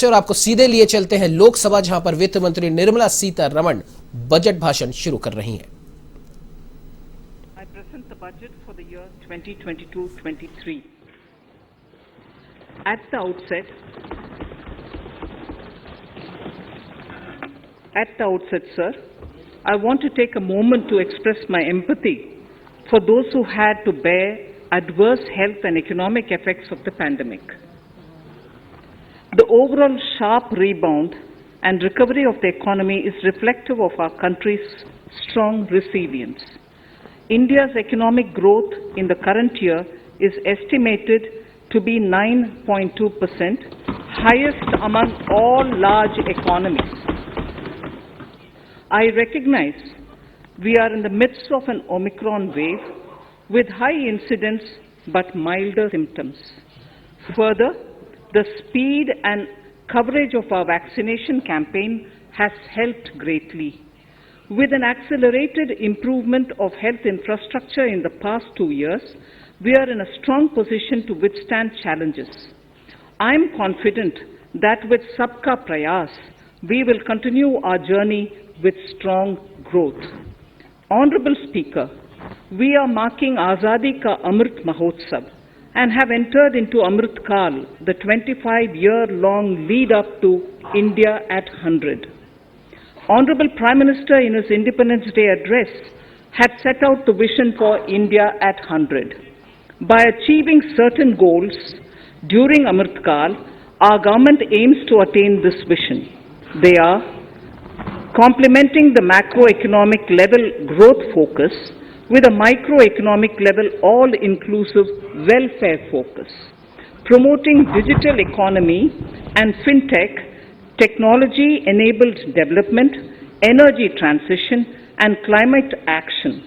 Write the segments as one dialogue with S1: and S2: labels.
S1: और आपको सीधे लिए चलते हैं लोकसभा, जहां पर वित्त मंत्री निर्मला सीतारमण बजट भाषण शुरू कर रही हैं।
S2: I present the budget for the year 2022-23. At the outset, sir, I want to take a moment to express my empathy for those who had to bear adverse health and economic effects of the pandemic. The overall sharp rebound and recovery of the economy is reflective of our country's strong resilience. India's economic growth in the current year is estimated to be 9.2%, highest among all large economies. I recognize we are in the midst of an Omicron wave with high incidence but milder symptoms. Further, the speed and coverage of our vaccination campaign has helped greatly. With an accelerated improvement of health infrastructure in the past 2 years, we are in a strong position to withstand challenges. I am confident that with Sabka Prayas, we will continue our journey with strong growth. Honorable Speaker, we are marking Azadi Ka Amrit Mahotsav and have entered into Amrit Kal, the 25-year-long lead up to India at 100. Honorable Prime Minister in his Independence Day address had set out the vision for India at 100. By achieving certain goals during Amrit Kal, our government aims to attain this vision. They are complementing the macroeconomic level growth focus with a microeconomic level all-inclusive welfare focus, promoting digital economy and fintech, technology-enabled development, energy transition, and climate action,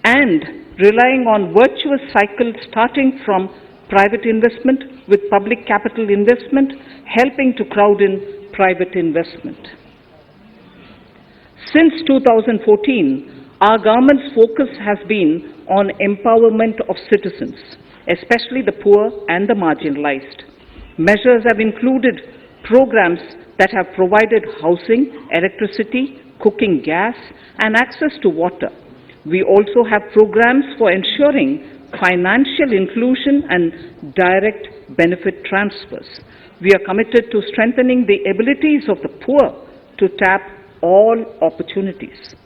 S2: and relying on virtuous cycles starting from private investment with public capital investment, helping to crowd in private investment. Since 2014, our government's focus has been on empowerment of citizens, especially the poor and the marginalized. Measures have included programs that have provided housing, electricity, cooking gas, and access to water. We also have programs for ensuring financial inclusion and direct benefit transfers. We are committed to strengthening the abilities of the poor to tap all opportunities.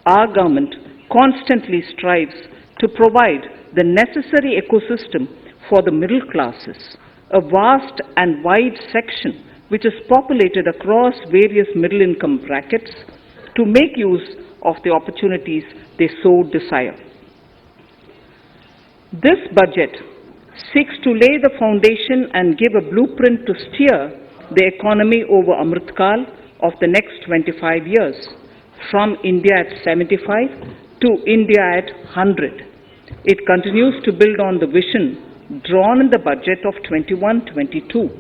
S2: Our government constantly strives to provide the necessary ecosystem for the middle classes, a vast and wide section which is populated across various middle income brackets, to make use of the opportunities they so desire. This budget seeks to lay the foundation and give a blueprint to steer the economy over Amrit Kal of the next 25 years, from India at 75 to India at 100. It continues to build on the vision drawn in the budget of 21-22.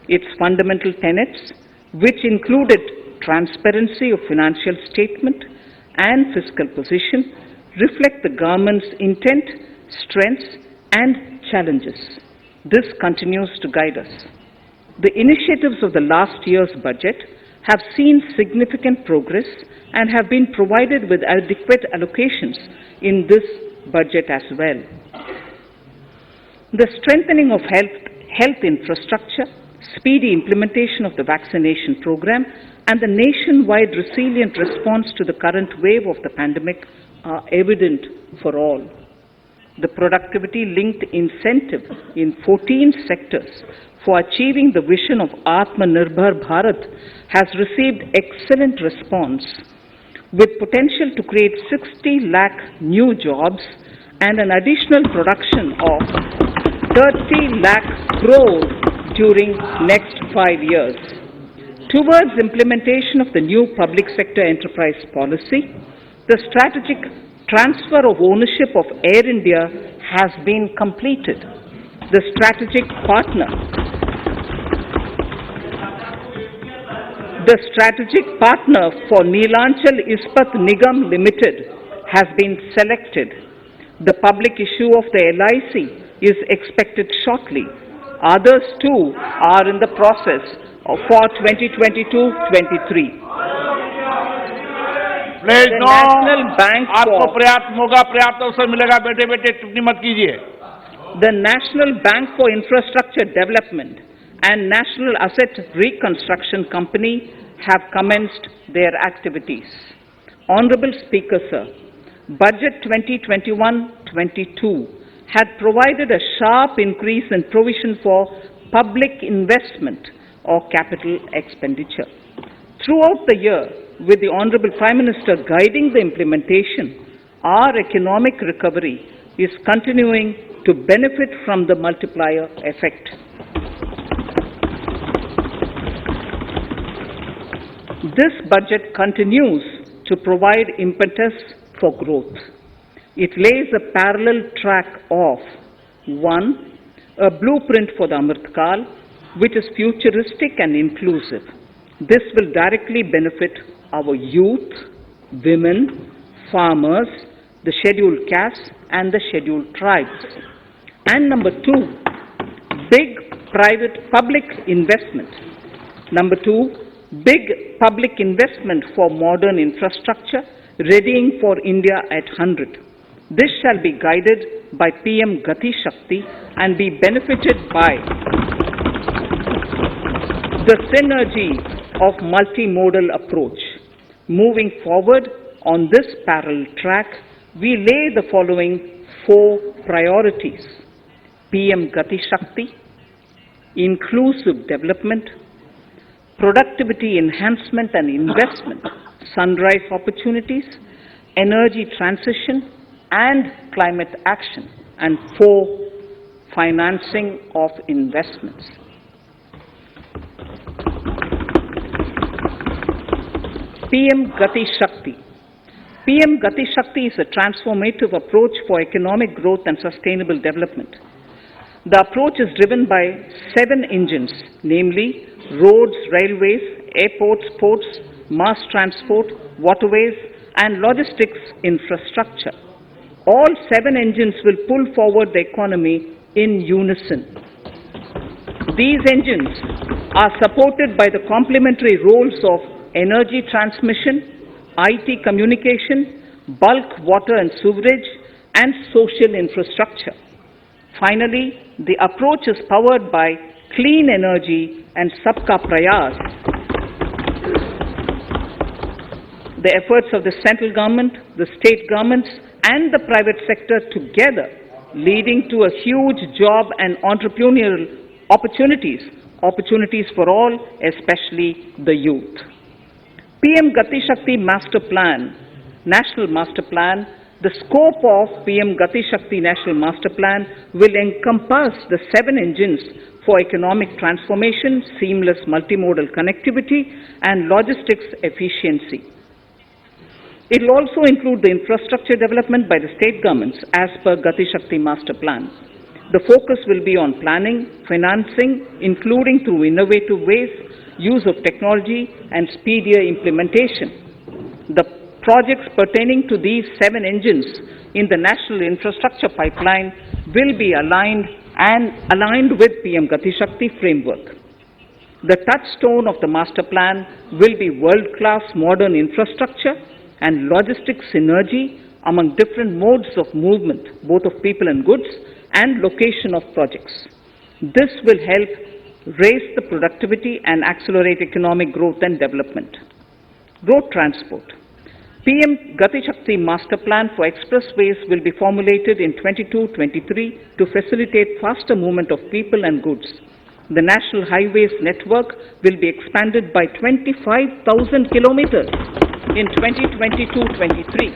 S2: Its fundamental tenets, which included transparency of financial statement and fiscal position, reflect the government's intent, strengths, and challenges. This continues to guide us. The initiatives of the last year's budget have seen significant progress and have been provided with adequate allocations in this budget as well. The strengthening of health infrastructure, speedy implementation of the vaccination program, and the nationwide resilient response to the current wave of the pandemic are evident for all. The productivity-linked incentive in 14 sectors for achieving the vision of Atmanirbhar Bharat has received excellent response, with potential to create 60 lakh new jobs and an additional production of 30 lakh crores during next 5 years. Towards implementation of the new public sector enterprise policy, the strategic transfer of ownership of Air India has been completed. The strategic partner for Neelachal Ispat Nigam Limited has been selected. The public issue of the LIC is expected shortly. Others too are in the process for 2022-23.
S3: Please
S2: The
S3: no,
S2: National Bank
S3: आपको
S2: for
S3: पर्याप्त मौका, पर्याप्त अवसर मिलेगा। बेटे बेटे टिप्पणी मत कीजिए।
S2: the National Bank for Infrastructure Development and National Asset Reconstruction Company have commenced their activities. Honorable Speaker, sir, Budget 2021-22 had provided a sharp increase in provision for public investment or capital expenditure. Throughout the year, with the Honorable Prime Minister guiding the implementation, our economic recovery is continuing to benefit from the multiplier effect. This budget continues to provide impetus for growth. It lays a parallel track of 1. A blueprint for the Amrit Kal, which is futuristic and inclusive. This will directly benefit our youth, women, farmers, the scheduled castes and the scheduled tribes. And number 2, big private-public investment. Number 2, big public investment for modern infrastructure, readying for India at 100. This shall be guided by PM Gati Shakti and be benefited by the synergy of multimodal approach. Moving forward on this parallel track, we lay the following 4 priorities: PM Gati Shakti, inclusive development, productivity enhancement and investment, sunrise opportunities, energy transition, and climate action, and 4, financing of investments. PM Gati Shakti. PM Gati Shakti is a transformative approach for economic growth and sustainable development. The approach is driven by 7 engines, namely roads, railways, airports, ports, mass transport, waterways, and logistics infrastructure. All 7 engines will pull forward the economy in unison. These engines are supported by the complementary roles of energy transmission, IT communication, bulk water and sewerage, and social infrastructure. Finally, the approach is powered by clean energy and Sabka Prayas. The efforts of the central government, the state governments, and the private sector together, leading to a huge job and entrepreneurial opportunities for all, especially the youth. PM Gati Shakti Master Plan, National Master Plan. The scope of PM Gati Shakti National Master Plan will encompass the 7 engines for economic transformation, seamless multimodal connectivity, and logistics efficiency. It will also include the infrastructure development by the state governments as per Gati Shakti Master Plan. The focus will be on planning, financing, including through innovative ways, use of technology, and speedier implementation. The projects pertaining to these 7 engines in the national infrastructure pipeline will be aligned with PM Gati Shakti framework. The touchstone of the master plan will be world-class modern infrastructure and logistics synergy among different modes of movement, both of people and goods, and location of projects. This will help raise the productivity and accelerate economic growth and development. Road transport. PM Gati Shakti Master Plan for expressways will be formulated in 22-23 to facilitate faster movement of people and goods. The National Highways network will be expanded by 25,000 kilometers in 2022-23.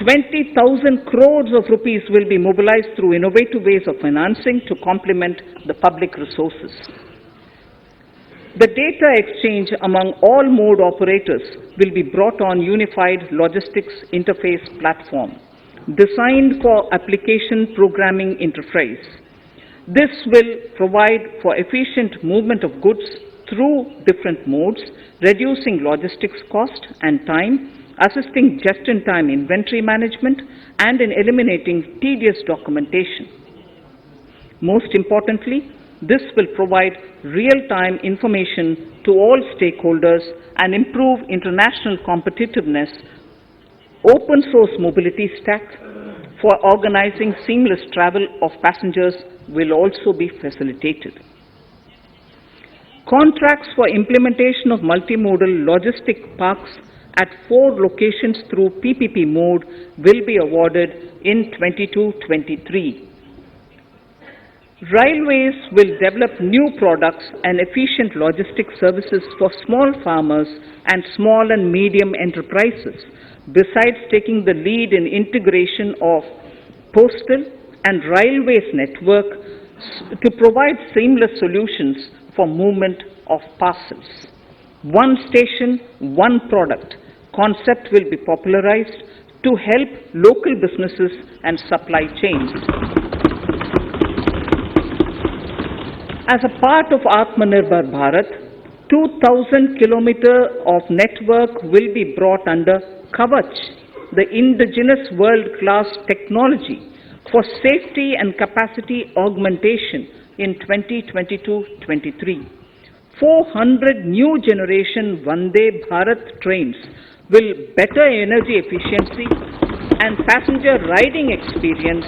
S2: 20,000 crores of rupees will be mobilized through innovative ways of financing to complement the public resources. The data exchange among all mode operators will be brought on unified logistics interface platform, designed for application programming interface. This will provide for efficient movement of goods through different modes, reducing logistics cost and time, assisting just-in-time inventory management, and in eliminating tedious documentation. Most importantly, This will provide real-time information to all stakeholders and improve international competitiveness. Open source mobility stack for organizing seamless travel of passengers will also be facilitated. Contracts for implementation of multimodal logistic parks at 4 locations through PPP mode will be awarded in 22-23. Railways will develop new products and efficient logistic services for small farmers and small and medium enterprises, besides taking the lead in integration of postal and railways network to provide seamless solutions for movement of parcels. One station, one product concept will be popularized to help local businesses and supply chains. As a part of Atmanirbhar Bharat, 2,000 kilometers of network will be brought under Kavach, the indigenous world-class technology for safety and capacity augmentation in 2022-23. 400 new generation Vande Bharat trains will better energy efficiency and passenger riding experience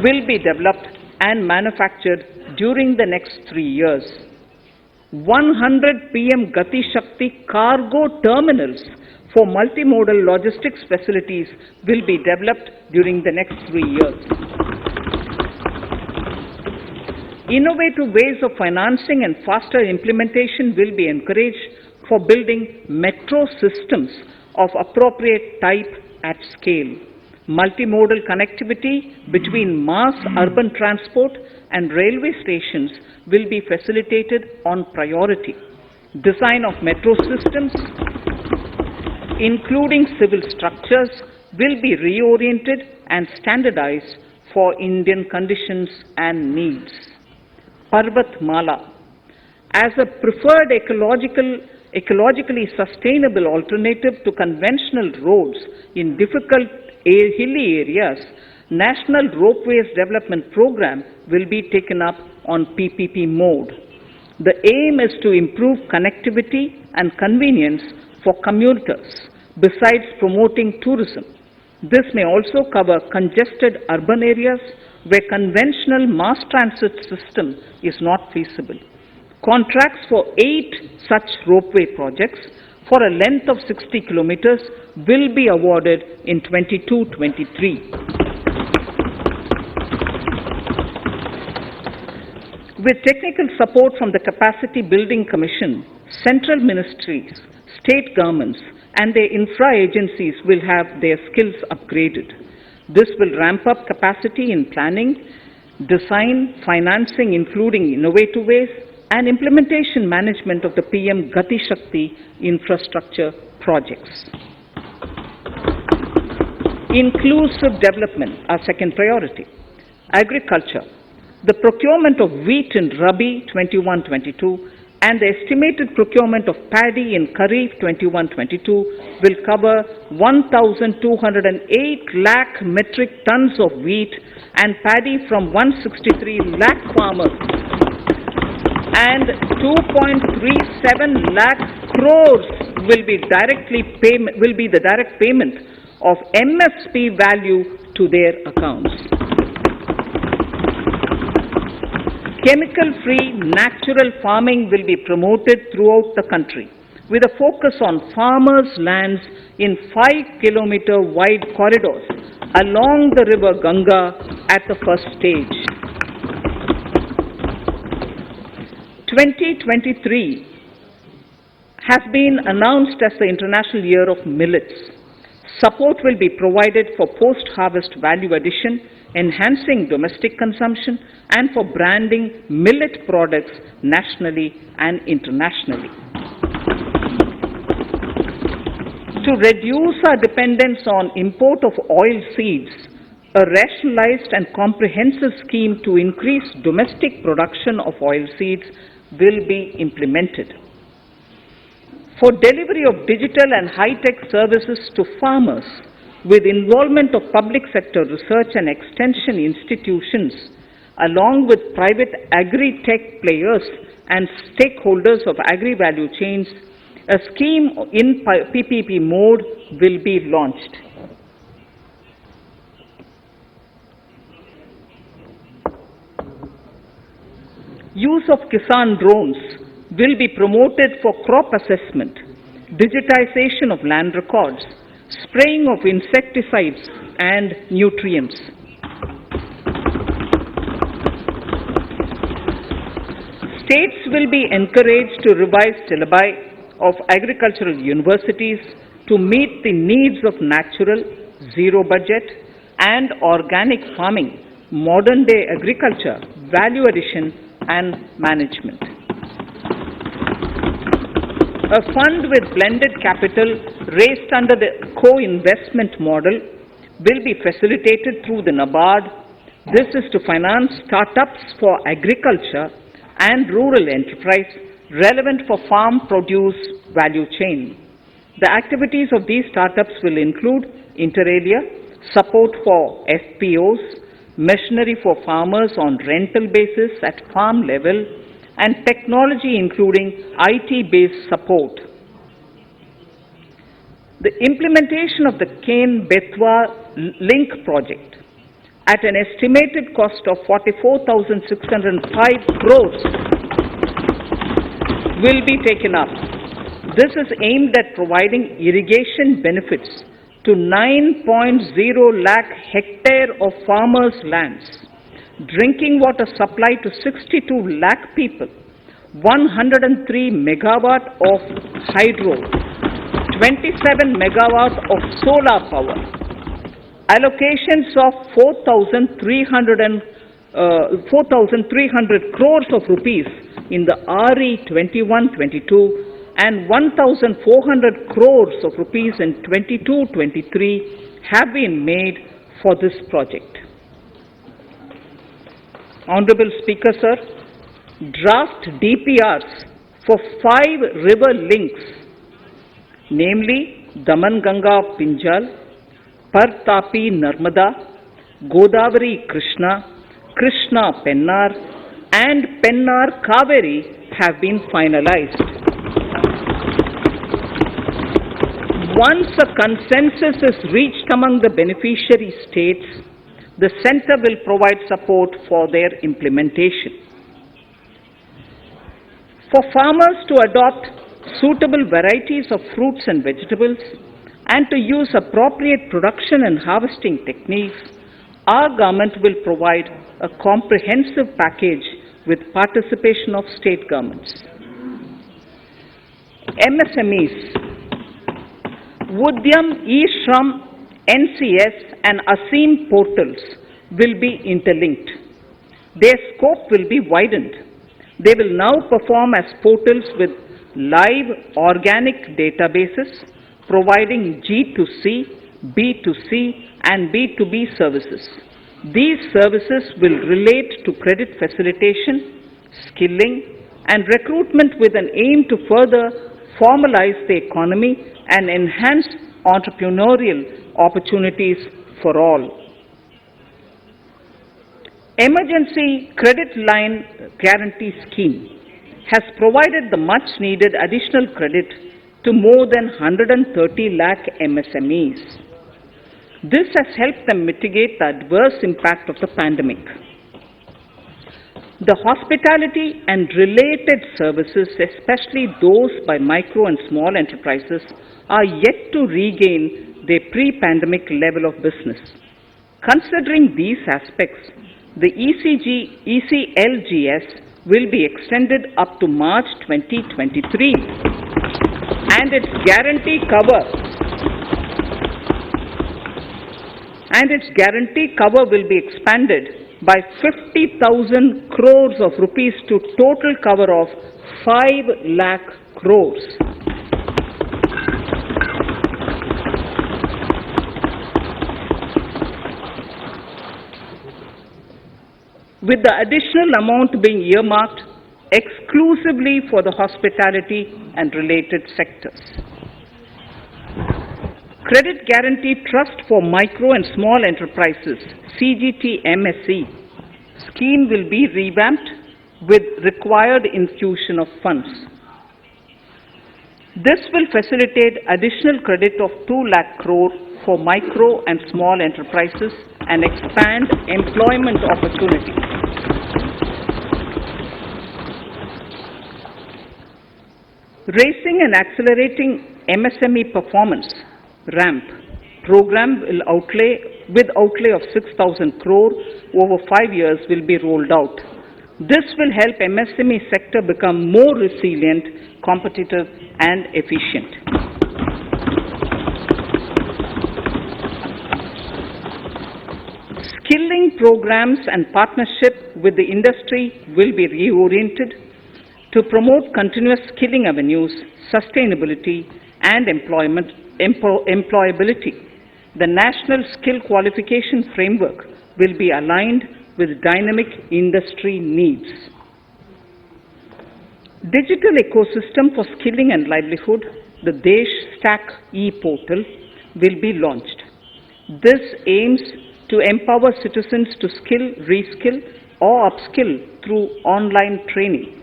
S2: will be developed and manufactured during the next 3 years. 100 PM Gati Shakti cargo terminals for multimodal logistics facilities will be developed during the next 3 years. Innovative ways of financing and faster implementation will be encouraged for building metro systems of appropriate type at scale. Multimodal connectivity between mass urban transport and railway stations will be facilitated on priority. Design of metro systems, including civil structures, will be reoriented and standardized for Indian conditions and needs. Parvat Mala, as a preferred ecologically sustainable alternative to conventional roads in difficult hilly areas, National Ropeways Development Program will be taken up on PPP mode. The aim is to improve connectivity and convenience for commuters, besides promoting tourism. This may also cover congested urban areas where conventional mass transit system is not feasible. Contracts for 8 such ropeway projects for a length of 60 kilometers will be awarded in 22-23. With technical support from the Capacity Building Commission, central ministries, state governments, and their infra agencies will have their skills upgraded. This will ramp up capacity in planning, design, financing, including innovative ways, and implementation management of the PM Gati Shakti infrastructure projects. Inclusive development, our second priority. Agriculture. The procurement of wheat in Rabi 21-22 and the estimated procurement of paddy in Kharif 21-22 will cover 1,208 lakh metric tons of wheat and paddy from 163 lakh farmers and 2.37 lakh crores will be the direct payment of MSP value to their accounts. Chemical-free natural farming will be promoted throughout the country with a focus on farmers' lands in 5-kilometer wide corridors along the river Ganga at the first stage. 2023 has been announced as the International Year of Millets. Support will be provided for post-harvest value addition, enhancing domestic consumption, and for branding millet products nationally and internationally. To reduce our dependence on import of oil seeds, a rationalized and comprehensive scheme to increase domestic production of oil seeds will be implemented. For delivery of digital and high-tech services to farmers, with involvement of public sector research and extension institutions, along with private agri-tech players and stakeholders of agri-value chains, a scheme in PPP mode will be launched. Use of Kisan drones will be promoted for crop assessment, digitization of land records, spraying of insecticides and nutrients. States will be encouraged to revise syllabi of agricultural universities to meet the needs of natural, zero budget and organic farming, modern day agriculture, value addition and management. A fund with blended capital raised under the co-investment model will be facilitated through the NABARD. This is to finance startups for agriculture and rural enterprise relevant for farm produce value chain. The activities of these startups will include inter alia, support for FPOs, machinery for farmers on rental basis at farm level, and technology including IT-based support. The implementation of the Ken-Betwa link project at an estimated cost of 44,605 crores will be taken up. This is aimed at providing irrigation benefits to 9.0 lakh hectare of farmers' lands, drinking water supply to 62 lakh people, 103 megawatt of hydro, 27 megawatt of solar power, allocations of 4,300 crores of rupees in the RE 21-22 and 1,400 crores of rupees in 22-23 have been made for this project. Honorable Speaker, sir, draft DPRs for 5 river links, namely Daman-Ganga Pinjal, Par-Tapi Narmada, Godavari Krishna, Krishna Pennar, and Pennar Kaveri have been finalized. Once a consensus is reached among the beneficiary states, the Centre will provide support for their implementation. For farmers to adopt suitable varieties of fruits and vegetables and to use appropriate production and harvesting techniques, our government will provide a comprehensive package with participation of state governments. MSMEs, Udyam, eShram, NCS and ASEEM portals will be interlinked. Their scope will be widened. They will now perform as portals with live organic databases providing G2C, B2C and B2B services. These services will relate to credit facilitation, skilling and recruitment with an aim to further formalize the economy and enhance entrepreneurial opportunities for all. Emergency Credit Line Guarantee Scheme has provided the much needed additional credit to more than 130 lakh MSMEs. This has helped them mitigate the adverse impact of the pandemic. The hospitality and related services, especially those by micro and small enterprises, are yet to regain their pre-pandemic level of business. Considering these aspects, the ECLGS will be extended up to March 2023 and its guarantee cover will be expanded by 50,000 crores of rupees to total cover of 5 lakh crores. With the additional amount being earmarked exclusively for the hospitality and related sectors. Credit Guarantee Trust for Micro and Small Enterprises, CGTMSE, Scheme will be revamped with required infusion of funds. This will facilitate additional credit of 2 lakh crore for micro and small enterprises and expand employment opportunities. Raising and accelerating MSME performance (RAMP) program will outlay of 6,000 crore over 5 years will be rolled out. This will help MSME sector become more resilient, competitive and efficient. Skilling programs and partnership with the industry will be reoriented to promote continuous skilling avenues, sustainability and employability. The National Skill Qualification Framework will be aligned with dynamic industry needs. Digital ecosystem for skilling and livelihood, the Desh Stack e-portal, will be launched. This aims to empower citizens to skill, reskill or upskill through online training.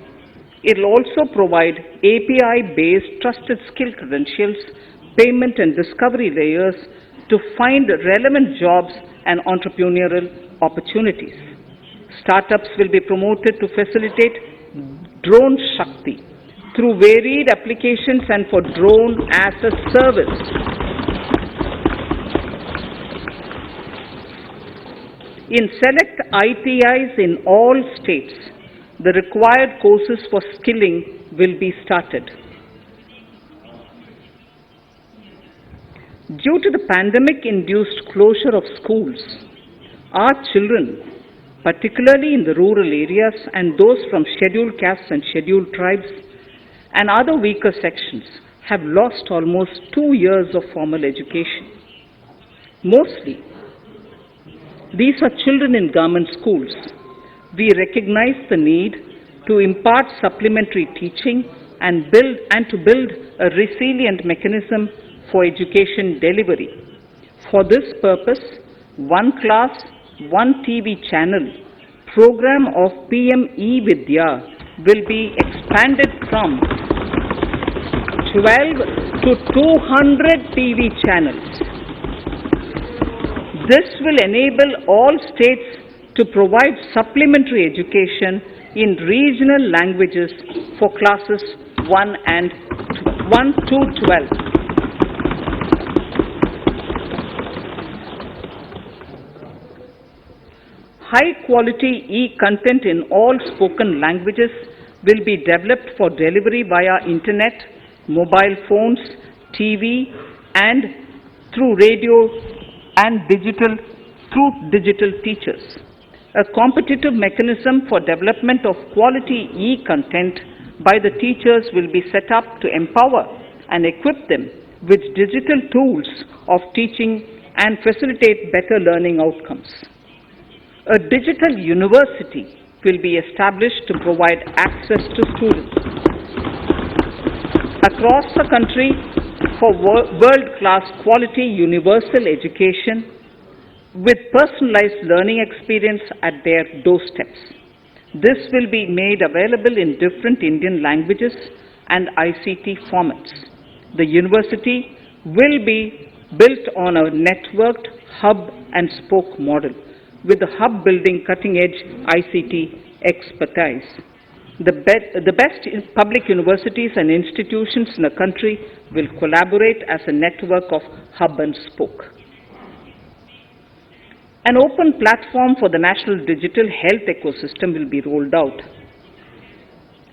S2: It will also provide API-based trusted skill credentials, payment and discovery layers to find relevant jobs and entrepreneurial opportunities. Startups will be promoted to facilitate Drone Shakti through varied applications and for drone as a service. In select ITIs in all states, the required courses for skilling will be started. Due to the pandemic-induced closure of schools, our children, particularly in the rural areas and those from scheduled castes and scheduled tribes and other weaker sections, have lost almost 2 years of formal education. Mostly, these are children in government schools. We recognize the need to impart supplementary teaching and to build a resilient mechanism for education delivery. For this purpose, One Class, One TV channel program of PM E-Vidya will be expanded from 12 to 200 TV channels. This will enable all states to provide supplementary education in regional languages for classes 1 to 12. High-quality e-content in all spoken languages will be developed for delivery via internet, mobile phones, TV, and through radio and through digital teachers. A competitive mechanism for development of quality e-content by the teachers will be set up to empower and equip them with digital tools of teaching and facilitate better learning outcomes. A digital university will be established to provide access to students across the country for world-class quality universal education with personalized learning experience at their doorsteps. This will be made available in different Indian languages and ICT formats. The university will be built on a networked hub and spoke model, with the hub building cutting-edge ICT expertise. The best public universities and institutions in the country will collaborate as a network of hub and spoke. An open platform for the national digital health ecosystem will be rolled out.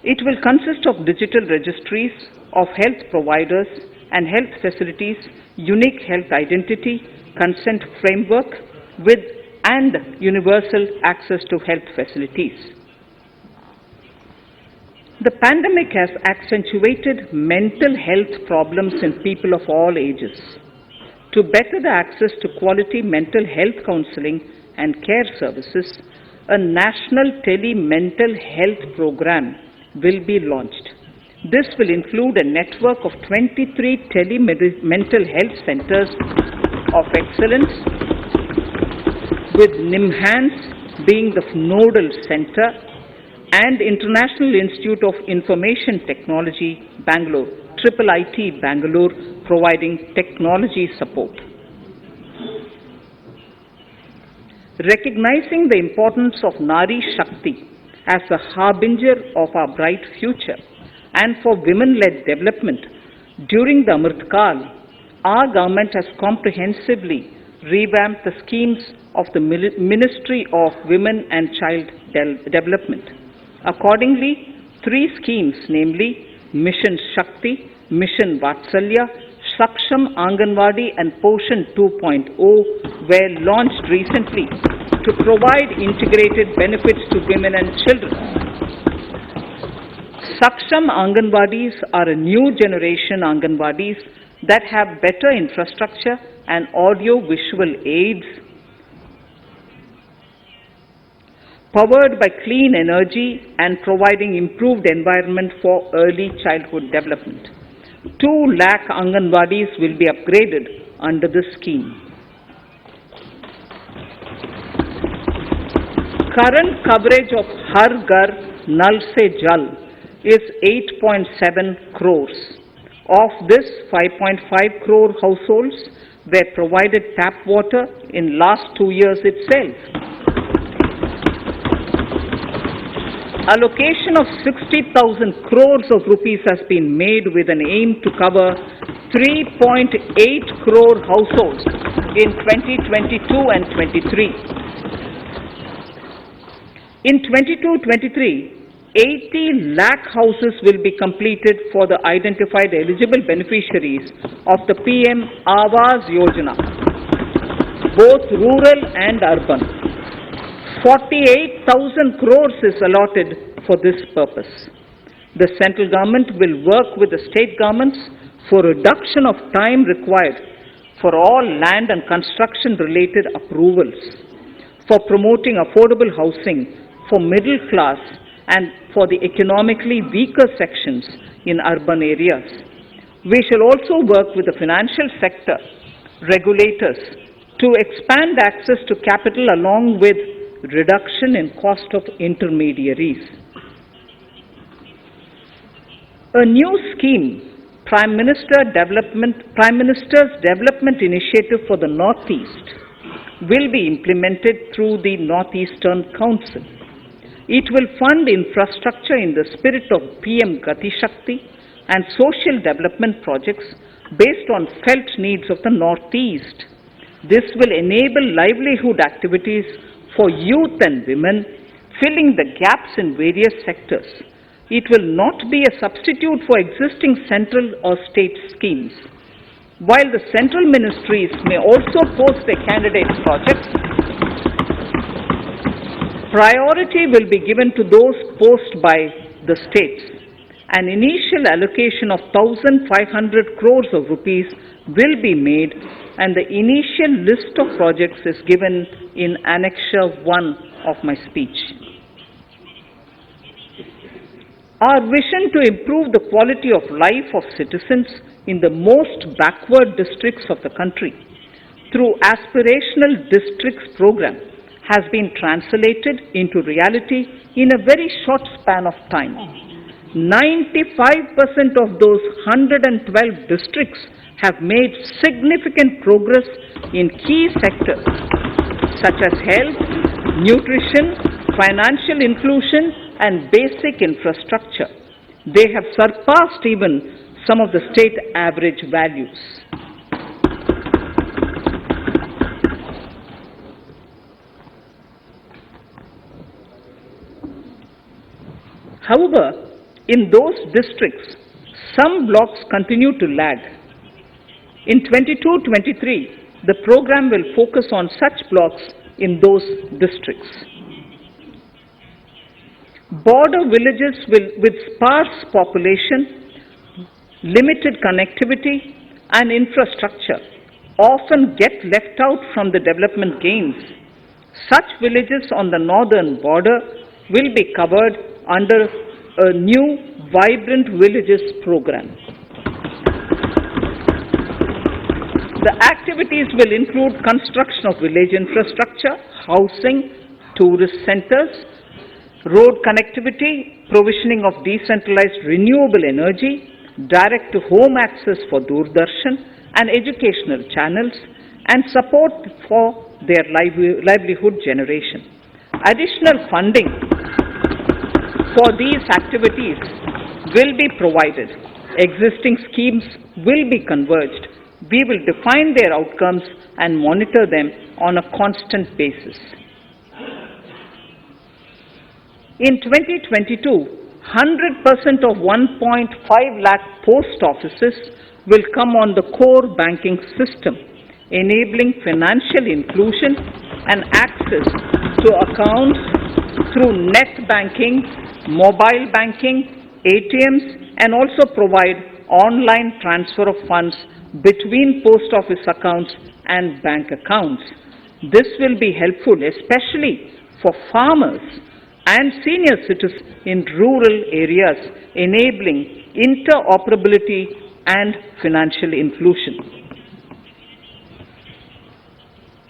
S2: It will consist of digital registries of health providers and health facilities, unique health identity, consent framework, and universal access to health facilities. The pandemic has accentuated mental health problems in people of all ages. To better the access to quality mental health counseling and care services, a national tele-mental health program will be launched. This will include a network of 23 tele-mental health centers of excellence with NIMHANS, being the nodal center, and International Institute of Information Technology, Bangalore, IIIT Bangalore, providing technology support. Recognizing the importance of Nari Shakti as the harbinger of our bright future and for women-led development, during the Amrit Kal, our government has comprehensively revamped the schemes of the Ministry of Women and Child Development. Accordingly, 3 schemes, namely Mission Shakti, Mission Vatsalya, Saksham Anganwadi and Poshan 2.0 were launched recently to provide integrated benefits to women and children. Saksham Anganwadis are a new generation Anganwadis that have better infrastructure and audio-visual aids, powered by clean energy and providing improved environment for early childhood development. 2 lakh Anganwadis will be upgraded under this scheme. Current coverage of Har Ghar Nal Se Jal is 8.7 crores. Of this, 5.5 crore households were provided tap water in last 2 years itself. Allocation of 60,000 crores of rupees has been made with an aim to cover 3.8 crore households in 2022 and 23. In 22-23, 80 lakh houses will be completed for the identified eligible beneficiaries of the PM Awas Yojana, both rural and urban. 48,000 crores is allotted for this purpose. The central government will work with the state governments for reduction of time required for all land and construction related approvals, for promoting affordable housing for middle class and for the economically weaker sections in urban areas. We shall also work with the financial sector, regulators, to expand access to capital along with reduction in cost of intermediaries. A new scheme, Prime Minister's Development Initiative for the Northeast, will be implemented through the Northeastern Council. It will fund infrastructure in the spirit of PM Gati Shakti and social development projects based on felt needs of the Northeast. This will enable livelihood activities for youth and women, filling the gaps in various sectors. It will not be a substitute for existing central or state schemes. While the central ministries may also post their candidate projects, priority will be given to those posted by the states. An initial allocation of 1,500 crores of rupees will be made, and the initial list of projects is given in Annexure 1 of my speech. Our vision to improve the quality of life of citizens in the most backward districts of the country through Aspirational Districts program has been translated into reality in a very short span of time. 95% of those 112 districts have made significant progress in key sectors such as health, nutrition, financial inclusion, and basic infrastructure. They have surpassed even some of the state average values. However, in those districts, some blocks continue to lag. In 22-23, the program will focus on such blocks in those districts. Border villages with sparse population, limited connectivity, and infrastructure often get left out from the development gains. Such villages on the northern border will be covered under a new Vibrant Villages program. The activities will include construction of village infrastructure, housing, tourist centers, road connectivity, provisioning of decentralized renewable energy, direct-to-home access for Doordarshan and educational channels, and support for their livelihood generation. Additional funding for these activities will be provided. Existing schemes will be converged. We will define their outcomes and monitor them on a constant basis. In 2022, 100% of 1.5 lakh post offices will come on the core banking system, enabling financial inclusion and access to accounts through net banking, mobile banking, ATMs, and also provide online transfer of funds between post office accounts and bank accounts. This will be helpful especially for farmers and senior citizens in rural areas, enabling interoperability and financial inclusion.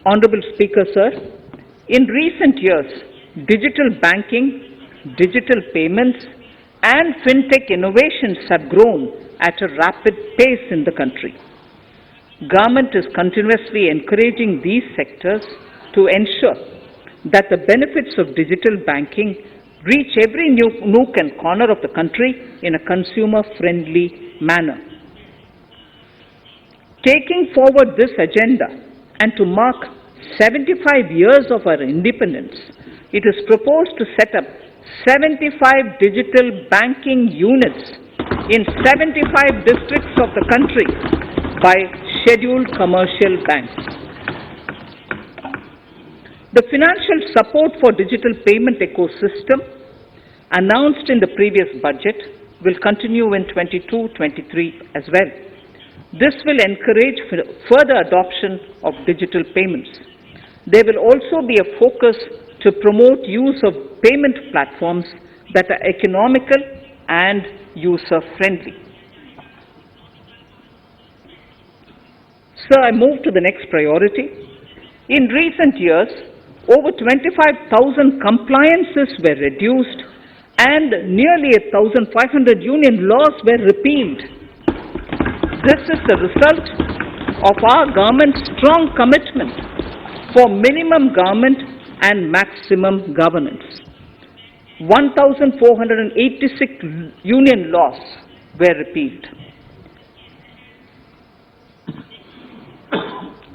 S2: Honorable Speaker, sir, in recent years, digital banking, digital payments, and fintech innovations have grown at a rapid pace in the country. Government is continuously encouraging these sectors to ensure that the benefits of digital banking reach every nook and corner of the country in a consumer-friendly manner. Taking forward this agenda and to mark 75 years of our independence, it is proposed to set up 75 digital banking units in 75 districts of the country by scheduled commercial banks. The financial support for digital payment ecosystem announced in the previous budget will continue in 22-23 as well. This will encourage further adoption of digital payments. There will also be a focus to promote use of payment platforms that are economical and user-friendly. Sir, I move to the next priority. In recent years, over 25,000 compliances were reduced and nearly 1,500 union laws were repealed. This is the result of our government's strong commitment for minimum government and maximum governance. 1,486 union laws were repealed.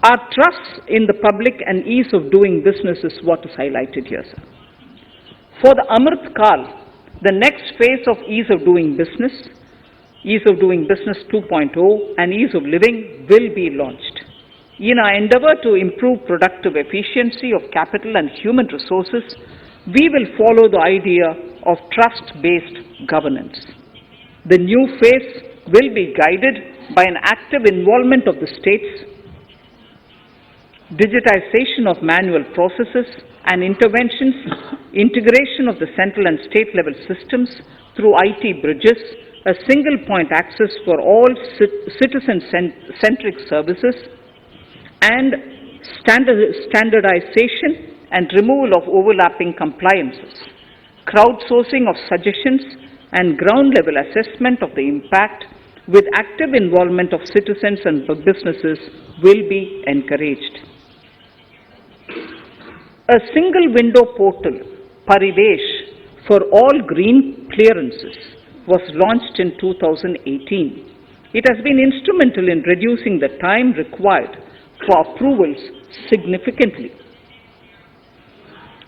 S2: Our trust in the public and ease of doing business is what is highlighted here, sir. For the Amrit Kal, the next phase of ease of doing business 2.0 and ease of living will be launched. In our endeavor to improve productive efficiency of capital and human resources, we will follow the idea of trust-based governance. The new phase will be guided by an active involvement of the states, digitization of manual processes and interventions, integration of the central and state level systems through IT bridges, a single point access for all citizen-centric services, and standardization and removal of overlapping compliances. Crowdsourcing of suggestions and ground-level assessment of the impact with active involvement of citizens and businesses will be encouraged. A single window portal, Parivesh, for all green clearances was launched in 2018. It has been instrumental in reducing the time required for approvals significantly.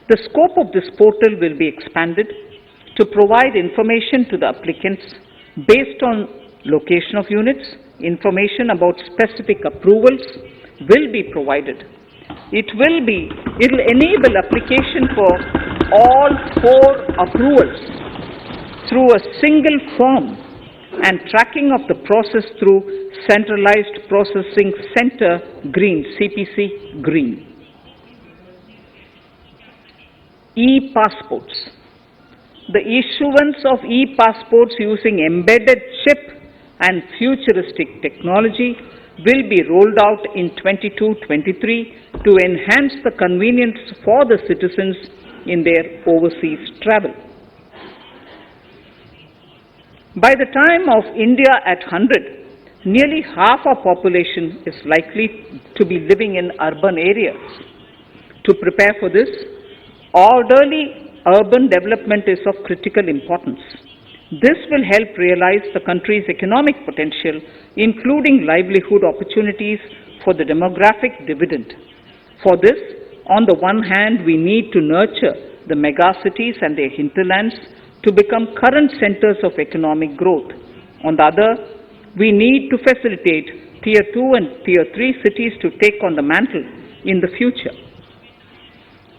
S2: The scope of this portal will be expanded to provide information to the applicants based on location of units. Information about specific approvals will be provided. It will enable application for all 4 approvals through a single form and tracking of the process through Centralized Processing Center Green, CPC Green. E-passports. The issuance of e-passports using embedded chip and futuristic technology will be rolled out in 22-23 to enhance the convenience for the citizens in their overseas travel. By the time of India at 100, nearly half our population is likely to be living in urban areas. To prepare for this, orderly urban development is of critical importance. This will help realize the country's economic potential, including livelihood opportunities for the demographic dividend. For this, on the one hand, we need to nurture the megacities and their hinterlands to become current centers of economic growth. On the other, we need to facilitate Tier 2 and Tier 3 cities to take on the mantle in the future.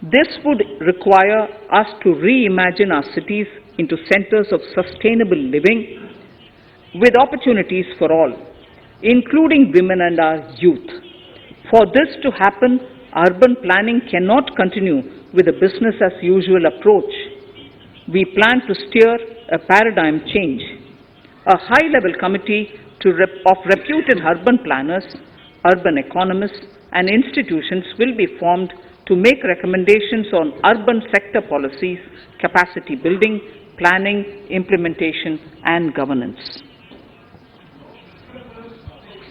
S2: This would require us to reimagine our cities into centers of sustainable living with opportunities for all, including women and our youth. For this to happen, urban planning cannot continue with a business as usual approach. We plan to steer a paradigm change. A high-level committee of reputed urban planners, urban economists, and institutions will be formed to make recommendations on urban sector policies, capacity building, planning, implementation, and governance.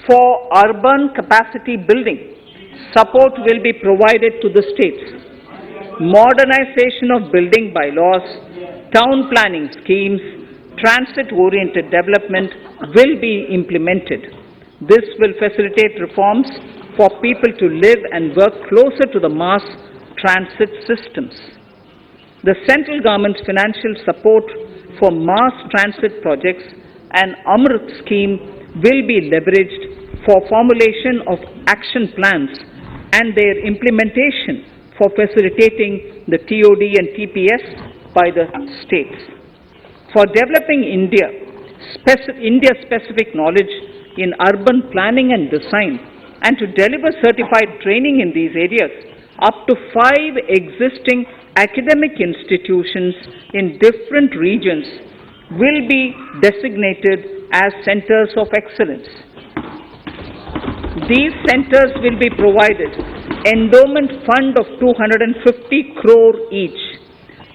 S2: For urban capacity building, support will be provided to the states. Modernization of building bylaws, town planning schemes, transit-oriented development will be implemented. This will facilitate reforms for people to live and work closer to the mass transit systems. The central government's financial support for mass transit projects and Amrit scheme will be leveraged for formulation of action plans and their implementation for facilitating the TOD and TPS by the states. For developing India-specific knowledge in urban planning and design, and to deliver certified training in these areas, up to 5 existing academic institutions in different regions will be designated as centers of excellence. These centers will be provided endowment fund of 250 crore each.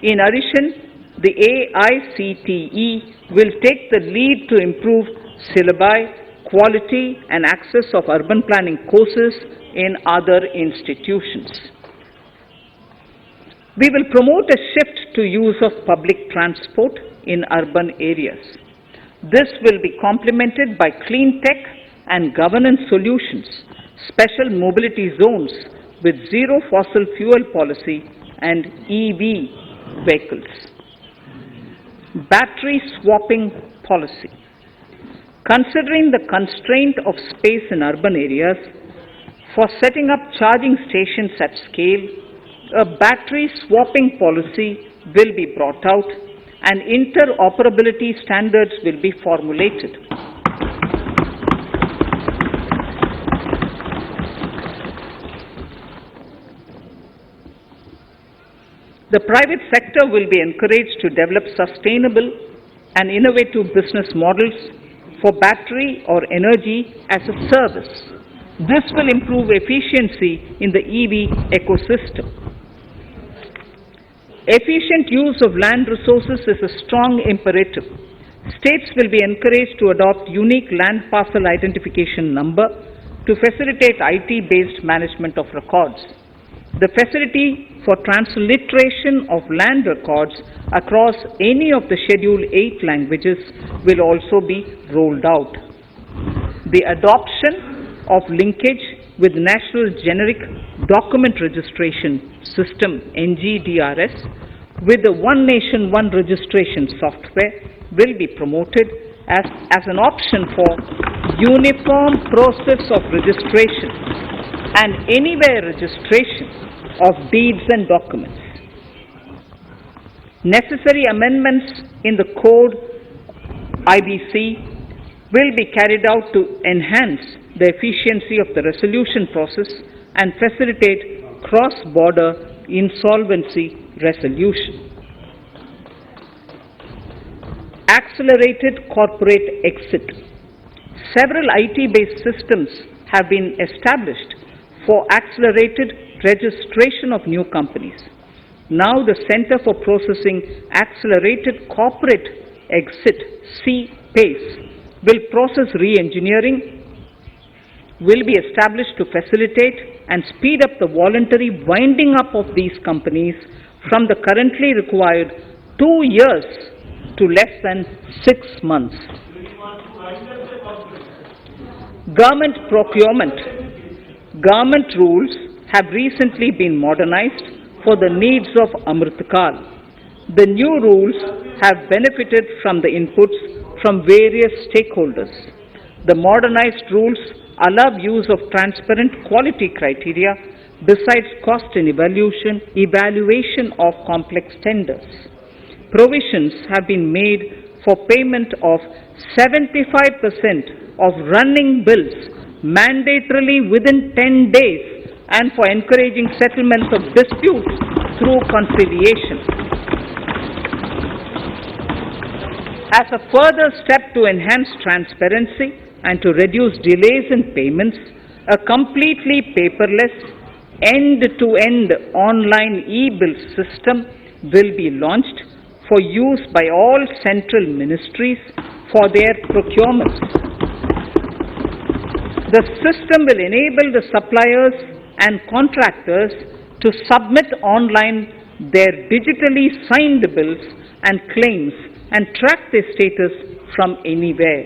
S2: In addition, the AICTE will take the lead to improve syllabi, quality and access of urban planning courses in other institutions. We will promote a shift to use of public transport in urban areas. This will be complemented by clean tech and governance solutions, special mobility zones with zero fossil fuel policy and EV vehicles. Battery swapping policy. Considering the constraint of space in urban areas, for setting up charging stations at scale, a battery swapping policy will be brought out and interoperability standards will be formulated. The private sector will be encouraged to develop sustainable and innovative business models for battery or energy as a service. This will improve efficiency in the EV ecosystem. Efficient use of land resources is a strong imperative. States will be encouraged to adopt unique land parcel identification number to facilitate IT-based management of records. The facility for transliteration of land records across any of the Schedule 8 languages will also be rolled out. The adoption of linkage with National Generic Document Registration System NGDRS with the One Nation One Registration software will be promoted as an option for uniform process of registration and anywhere registration of deeds and documents. Necessary amendments in the code IBC will be carried out to enhance the efficiency of the resolution process and facilitate cross-border insolvency resolution. Accelerated corporate exit. Several IT-based systems have been established for accelerated registration of new companies. Now the Center for Processing Accelerated Corporate Exit, CPACE, will process re-engineering, will be established to facilitate and speed up the voluntary winding up of these companies from the currently required 2 years to less than 6 months. Government procurement. Government rules have recently been modernized for the needs of Amritkal. The new rules have benefited from the inputs from various stakeholders. The modernized rules allow use of transparent quality criteria besides cost and evaluation of complex tenders. Provisions have been made for payment of 75% of running bills mandatorily within 10 days and for encouraging settlements of disputes through conciliation. As a further step to enhance transparency and to reduce delays in payments, a completely paperless, end-to-end online e-bill system will be launched for use by all central ministries for their procurements. The system will enable the suppliers and contractors to submit online their digitally signed bills and claims and track their status from anywhere.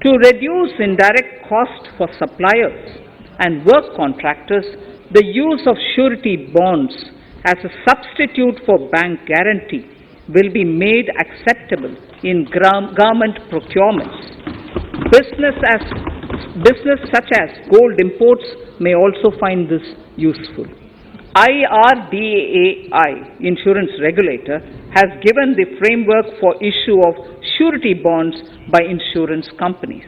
S2: To reduce indirect cost for suppliers and work contractors, the use of surety bonds as a substitute for bank guarantee will be made acceptable in government procurements. Business such as gold imports may also find this useful. IRDAI, insurance regulator, has given the framework for issue of surety bonds by insurance companies.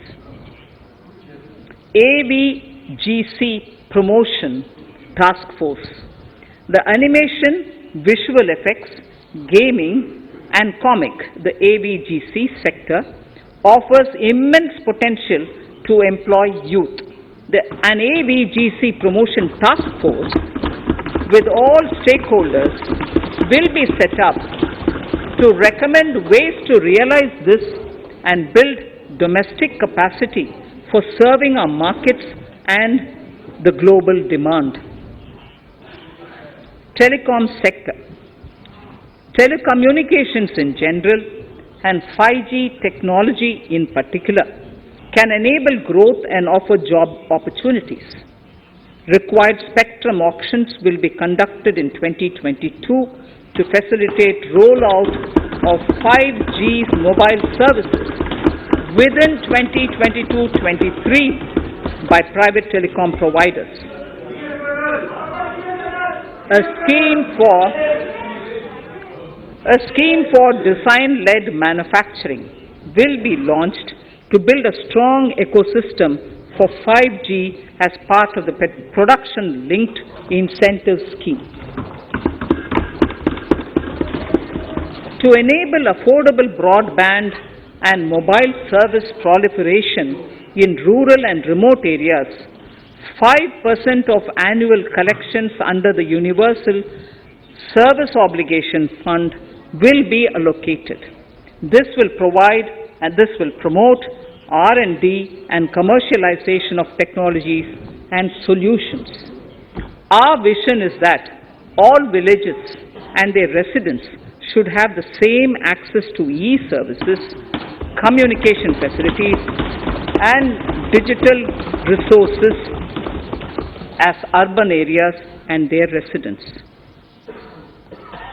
S2: AVGC Promotion Task Force. The animation, visual effects, gaming and comic, the AVGC sector, offers immense potential to employ youth. An AVGC Promotion Task Force with all stakeholders will be set up to recommend ways to realize this and build domestic capacity for serving our markets and the global demand. Telecom sector. Telecommunications in general and 5G technology in particular can enable growth and offer job opportunities. Required spectrum auctions will be conducted in 2022 to facilitate rollout of 5G mobile services within 2022-23 by private telecom providers. A scheme for design-led manufacturing will be launched to build a strong ecosystem for 5G as part of the production-linked incentive scheme. To enable affordable broadband and mobile service proliferation in rural and remote areas, 5% of annual collections under the Universal Service Obligation Fund will be allocated. This will promote R&D and commercialization of technologies and solutions. Our vision is that all villages and their residents should have the same access to e-services, communication facilities, and digital resources as urban areas and their residents.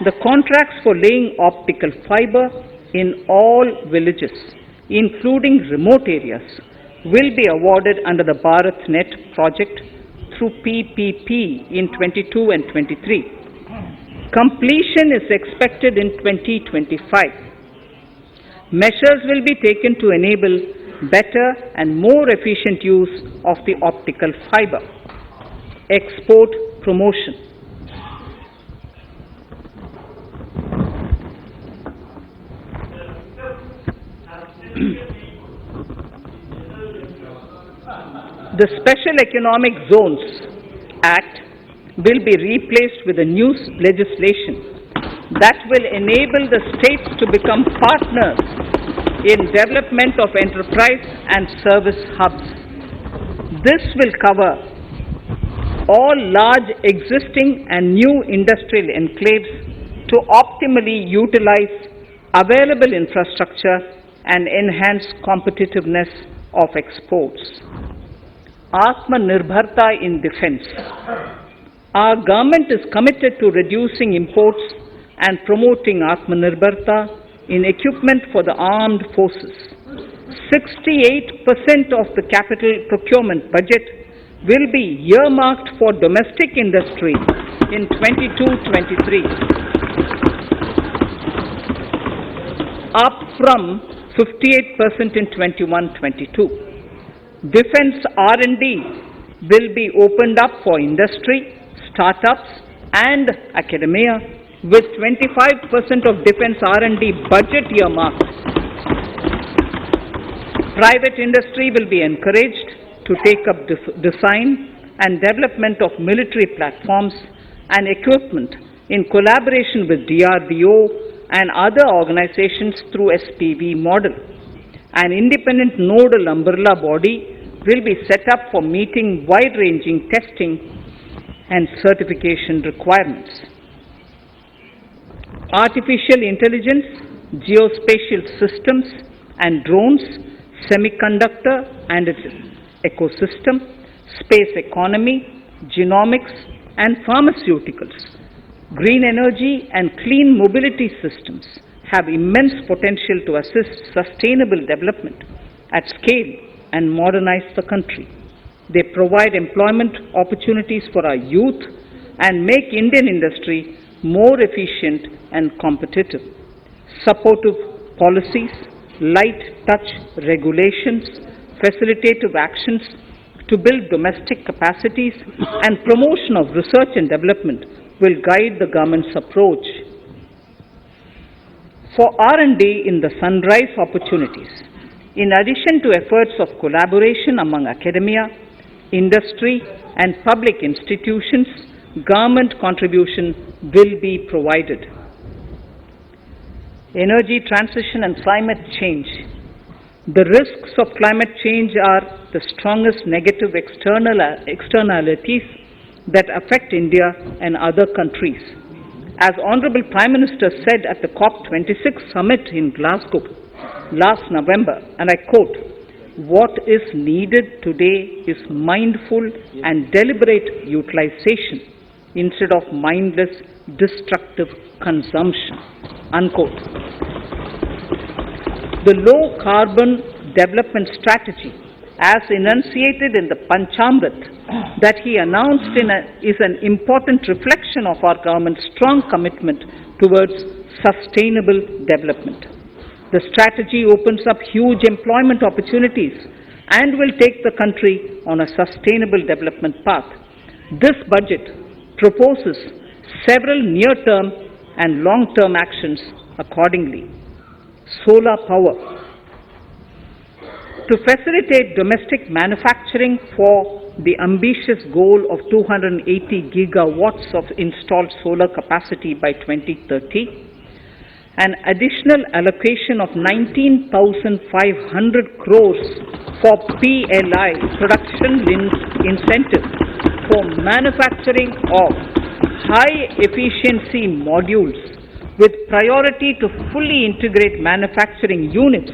S2: The contracts for laying optical fiber in all villages, including remote areas, will be awarded under the BharatNet project through PPP in 22 and 23. Completion is expected in 2025. Measures will be taken to enable better and more efficient use of the optical fiber. Export promotion. The Special Economic Zones Act will be replaced with a new legislation that will enable the states to become partners in development of enterprise and service hubs. This will cover all large existing and new industrial enclaves to optimally utilize available infrastructure and enhance competitiveness of exports. Atmanirbharta in defense. Our government is committed to reducing imports and promoting Atmanirbharta in equipment for the armed forces. 68% of the capital procurement budget will be earmarked for domestic industry in 22-23, up from 58% in 21-22. Defense R&D will be opened up for industry, startups and academia, with 25% of defense R&D budget earmarked. Private industry will be encouraged to take up design and development of military platforms and equipment in collaboration with DRDO and other organizations through SPV model. An independent nodal umbrella body will be set up for meeting wide-ranging testing and certification requirements. Artificial intelligence, geospatial systems and drones, semiconductor and its ecosystem, space economy, genomics and pharmaceuticals, green energy and clean mobility systems have immense potential to assist sustainable development at scale and modernize the country. They provide employment opportunities for our youth and make Indian industry more efficient and competitive. Supportive policies, light touch regulations, facilitative actions to build domestic capacities and promotion of research and development will guide the government's approach. For R&D in the sunrise opportunities, in addition to efforts of collaboration among academia, industry and public institutions, government contribution will be provided. Energy transition and climate change. The risks of climate change are the strongest negative externalities that affect India and other countries. As Honorable Prime Minister said at the COP26 summit in Glasgow last November, and I quote, "What is needed today is mindful and deliberate utilization instead of mindless, destructive consumption," unquote. The low carbon development strategy, as enunciated in the Panchamrit that he announced is an important reflection of our government's strong commitment towards sustainable development. The strategy opens up huge employment opportunities and will take the country on a sustainable development path. This budget proposes several near-term and long-term actions accordingly. Solar power. To facilitate domestic manufacturing for the ambitious goal of 280 gigawatts of installed solar capacity by 2030, an additional allocation of 19,500 crores for PLI, production linked incentive, for manufacturing of high efficiency modules with priority to fully integrate manufacturing units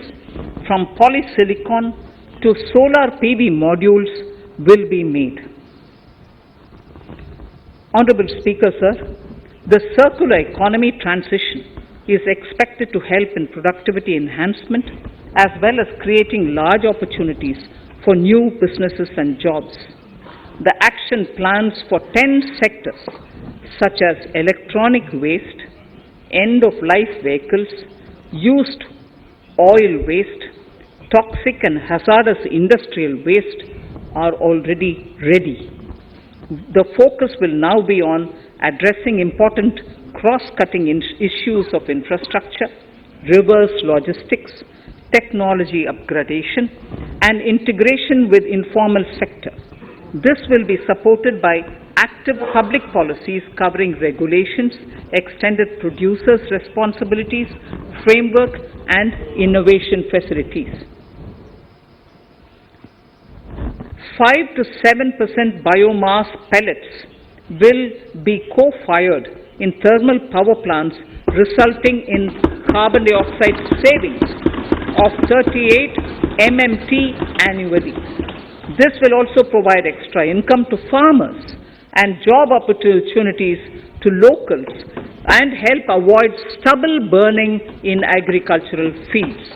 S2: from polysilicon to solar PV modules will be made. Honorable Speaker, sir, the circular economy transition is expected to help in productivity enhancement as well as creating large opportunities for new businesses and jobs. The action plans for 10 sectors such as electronic waste, end-of-life vehicles, used oil waste, toxic and hazardous industrial waste are already ready. The focus will now be on addressing important cross-cutting issues of infrastructure, reverse logistics, technology upgradation, and integration with informal sector. This will be supported by active public policies covering regulations, extended producers' responsibilities, framework, and innovation facilities. 5 to 7% biomass pellets will be co-fired in thermal power plants, resulting in carbon dioxide savings of 38 MMT annually. This will also provide extra income to farmers and job opportunities to locals and help avoid stubble burning in agricultural fields.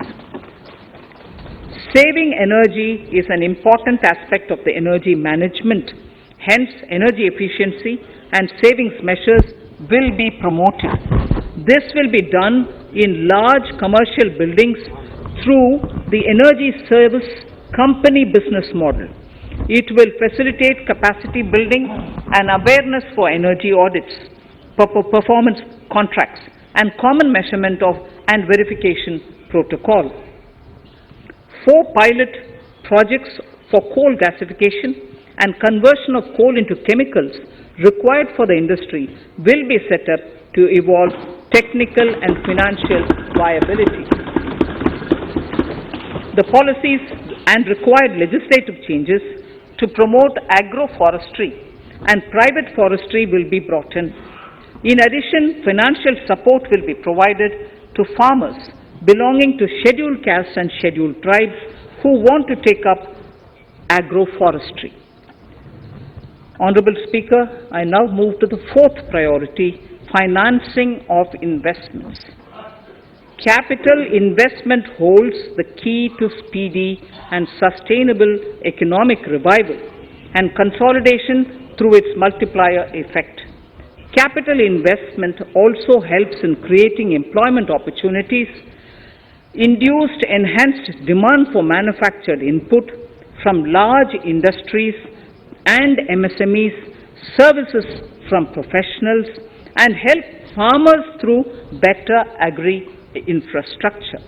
S2: Saving energy is an important aspect of the energy management. Hence, energy efficiency and savings measures will be promoted. This will be done in large commercial buildings through the energy service company business model. It will facilitate capacity building and awareness for energy audits, performance contracts, and common measurement of and verification protocol. 4 pilot projects for coal gasification and conversion of coal into chemicals required for the industry will be set up to evolve technical and financial viability. The policies and required legislative changes to promote agroforestry and private forestry will be brought in. In addition, financial support will be provided to farmers belonging to scheduled castes and scheduled tribes who want to take up agroforestry. Honorable Speaker, I now move to the 4th priority, financing of investments. Capital investment holds the key to speedy and sustainable economic revival and consolidation through its multiplier effect. Capital investment also helps in creating employment opportunities, induced enhanced demand for manufactured input from large industries and MSMEs, services from professionals, and help farmers through better agri-infrastructure.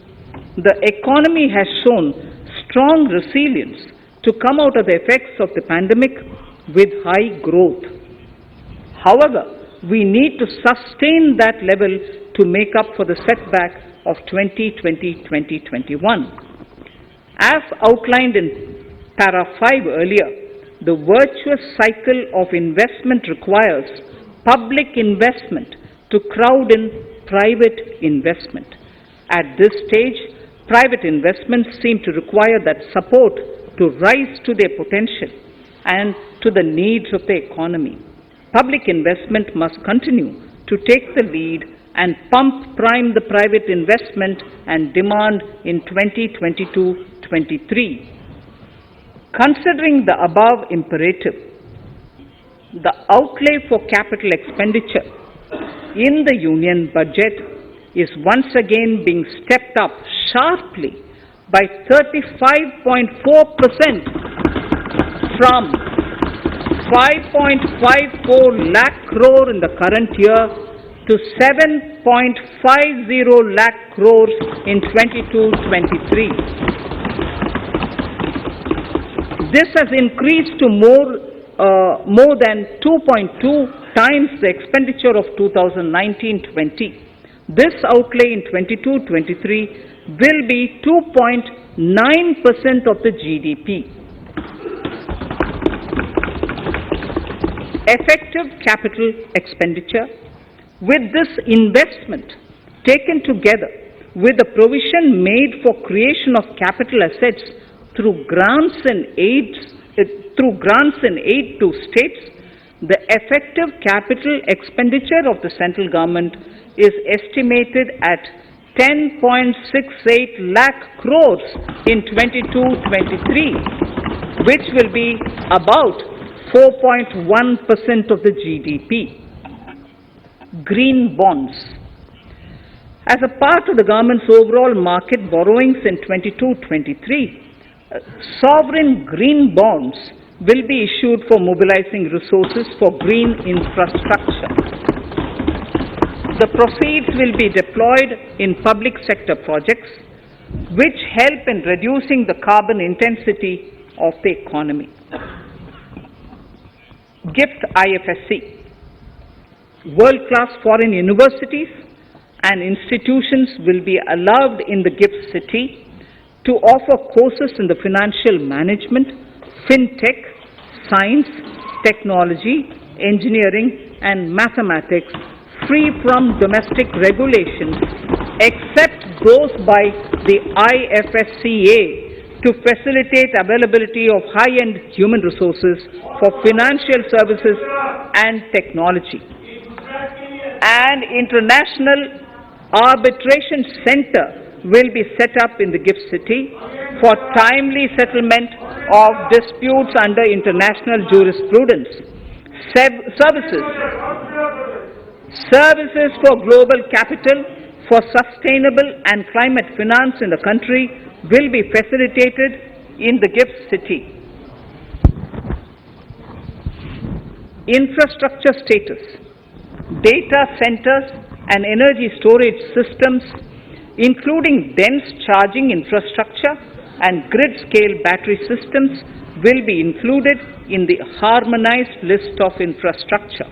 S2: The economy has shown strong resilience to come out of the effects of the pandemic with high growth. However, we need to sustain that level to make up for the setback of 2020-2021. As outlined in para 5 earlier, the virtuous cycle of investment requires public investment to crowd in private investment. At this stage, private investments seem to require that support to rise to their potential and to the needs of the economy. Public investment must continue to take the lead and prime the private investment and demand in 2022-23. Considering the above imperative, the outlay for capital expenditure in the Union budget is once again being stepped up sharply by 35.4% from 5.54 lakh crore in the current year to 7.50 lakh crores in 22-23. This has increased to more than 2.2 times the expenditure of 2019-20. This outlay in 22-23 will be 2.9% of the GDP. Effective capital expenditure. With this investment taken together with the provision made for creation of capital assets through grants and aid to states, the effective capital expenditure of the central government is estimated at 10.68 lakh crores in 22-23, which will be about 4.1% of the GDP. Green bonds. As a part of the government's overall market borrowings in 22-23, sovereign green bonds will be issued for mobilizing resources for green infrastructure. The proceeds will be deployed in public sector projects which help in reducing the carbon intensity of the economy. GIFT IFSC. World-class foreign universities and institutions will be allowed in the GIFT city to offer courses in the financial management, fintech, science, technology, engineering, and mathematics free from domestic regulations except those by the IFSCA to facilitate availability of high-end human resources for financial services and technology. An international arbitration center will be set up in the GIFT city for timely settlement of disputes under international jurisprudence. Services for global capital for sustainable and climate finance in the country will be facilitated in the GIFT city. Infrastructure status. Data centers and energy storage systems, including dense charging infrastructure and grid-scale battery systems, will be included in the harmonized list of infrastructure.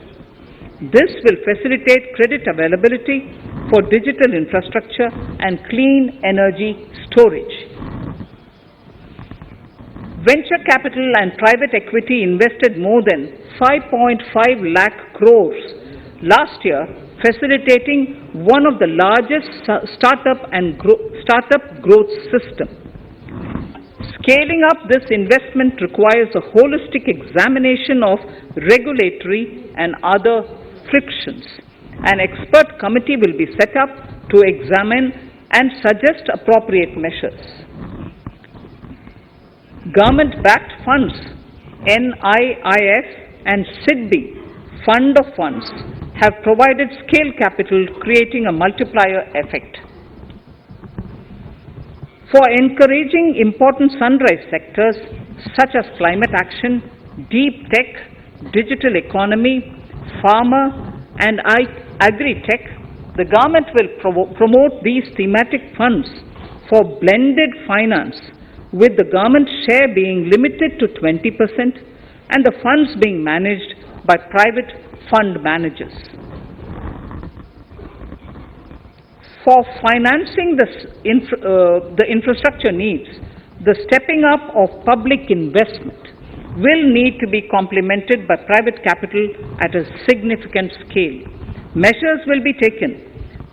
S2: This will facilitate credit availability for digital infrastructure and clean energy storage. Venture capital and private equity invested more than 5.5 lakh crores last year, facilitating one of the largest startup growth system. Scaling up this investment requires a holistic examination of regulatory and other frictions. An expert committee will be set up to examine and suggest appropriate measures. Government-backed funds, NIIF and SIDBI, Fund of Funds, have provided scale capital, creating a multiplier effect. For encouraging important sunrise sectors such as climate action, deep tech, digital economy, pharma, and agri-tech, the government will promote these thematic funds for blended finance, with the government share being limited to 20% and the funds being managed by private fund managers. For financing the infrastructure needs, the stepping up of public investment will need to be complemented by private capital at a significant scale. Measures will be taken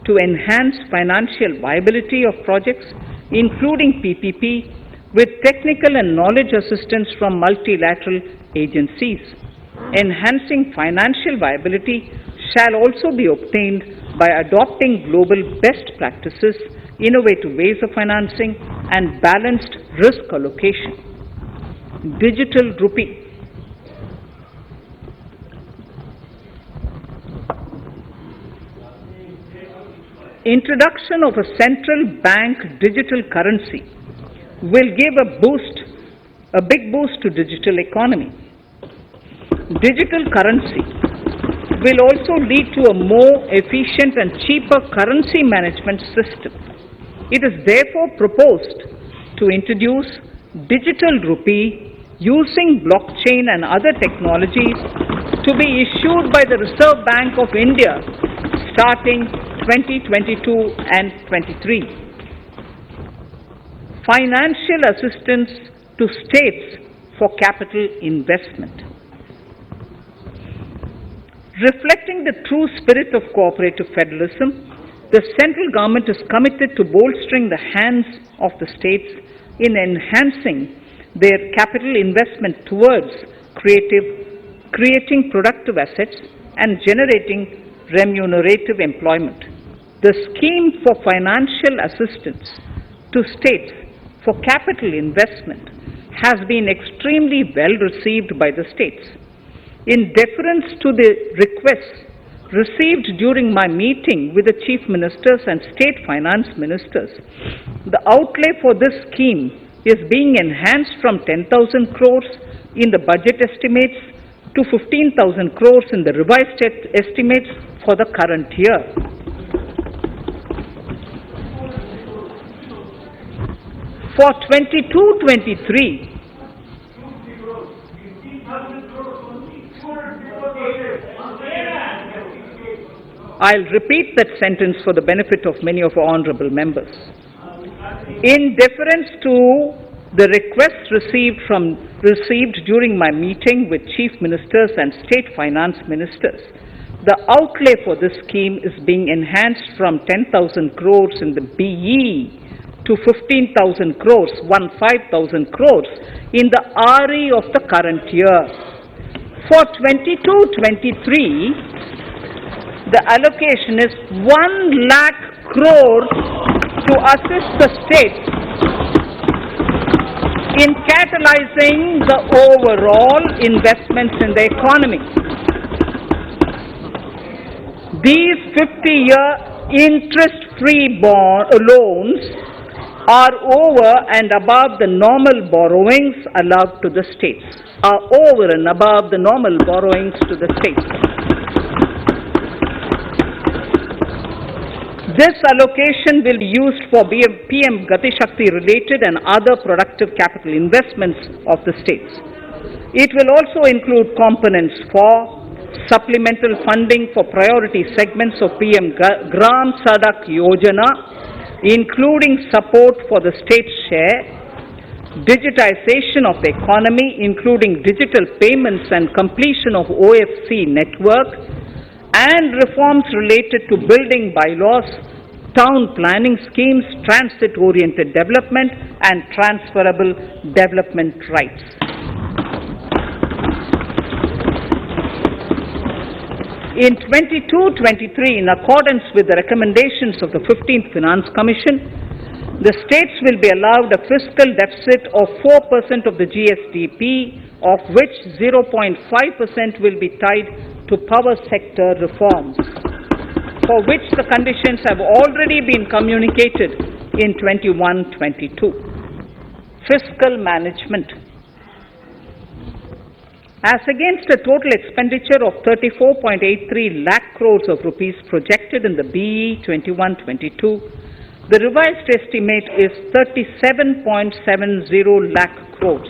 S2: to enhance financial viability of projects, including PPP, with technical and knowledge assistance from multilateral agencies. Enhancing financial viability shall also be obtained by adopting global best practices, innovative ways of financing, and balanced risk allocation. Digital rupee. Introduction of a central bank digital currency will give a big boost to digital economy. Digital currency will also lead to a more efficient and cheaper currency management system. It is therefore proposed to introduce digital rupee using blockchain and other technologies to be issued by the Reserve Bank of India starting 2022 and 23. Financial assistance to states for capital investment. Reflecting the true spirit of cooperative federalism, the central government is committed to bolstering the hands of the states in enhancing their capital investment towards creating productive assets and generating remunerative employment. The scheme for financial assistance to states for capital investment has been extremely well received by the states. In deference to the requests received during my meeting with the chief ministers and state finance ministers, the outlay for this scheme is being enhanced from 10,000 crores in the budget estimates to 15,000 crores in the revised estimates for the current year. For 22-23, I'll repeat that sentence for the benefit of many of our honorable members. In deference to the requests received during my meeting with chief ministers and state finance ministers, the outlay for this scheme is being enhanced from 10,000 crores in the BE to 15,000 crores, 15,000 crores in the RE of the current year. For 22-23, the allocation is 1 lakh crores to assist the states in catalyzing the overall investments in the economy. These 50-year interest-free loans are over and above the normal borrowings allowed to the states, This allocation will be used for PM Gati Shakti related and other productive capital investments of the states. It will also include components for supplemental funding for priority segments of PM Gram Sadak Yojana, including support for the state's share, digitization of the economy, including digital payments and completion of OFC network, and reforms related to building bylaws, town planning schemes, transit-oriented development, and transferable development rights. In 22-23, in accordance with the recommendations of the 15th Finance Commission, the states will be allowed a fiscal deficit of 4% of the GSDP, of which 0.5% will be tied to power sector reforms, for which the conditions have already been communicated in 21-22. Fiscal management. As against a total expenditure of 34.83 lakh crores of rupees projected in the BE 21-22, the revised estimate is 37.70 lakh crores.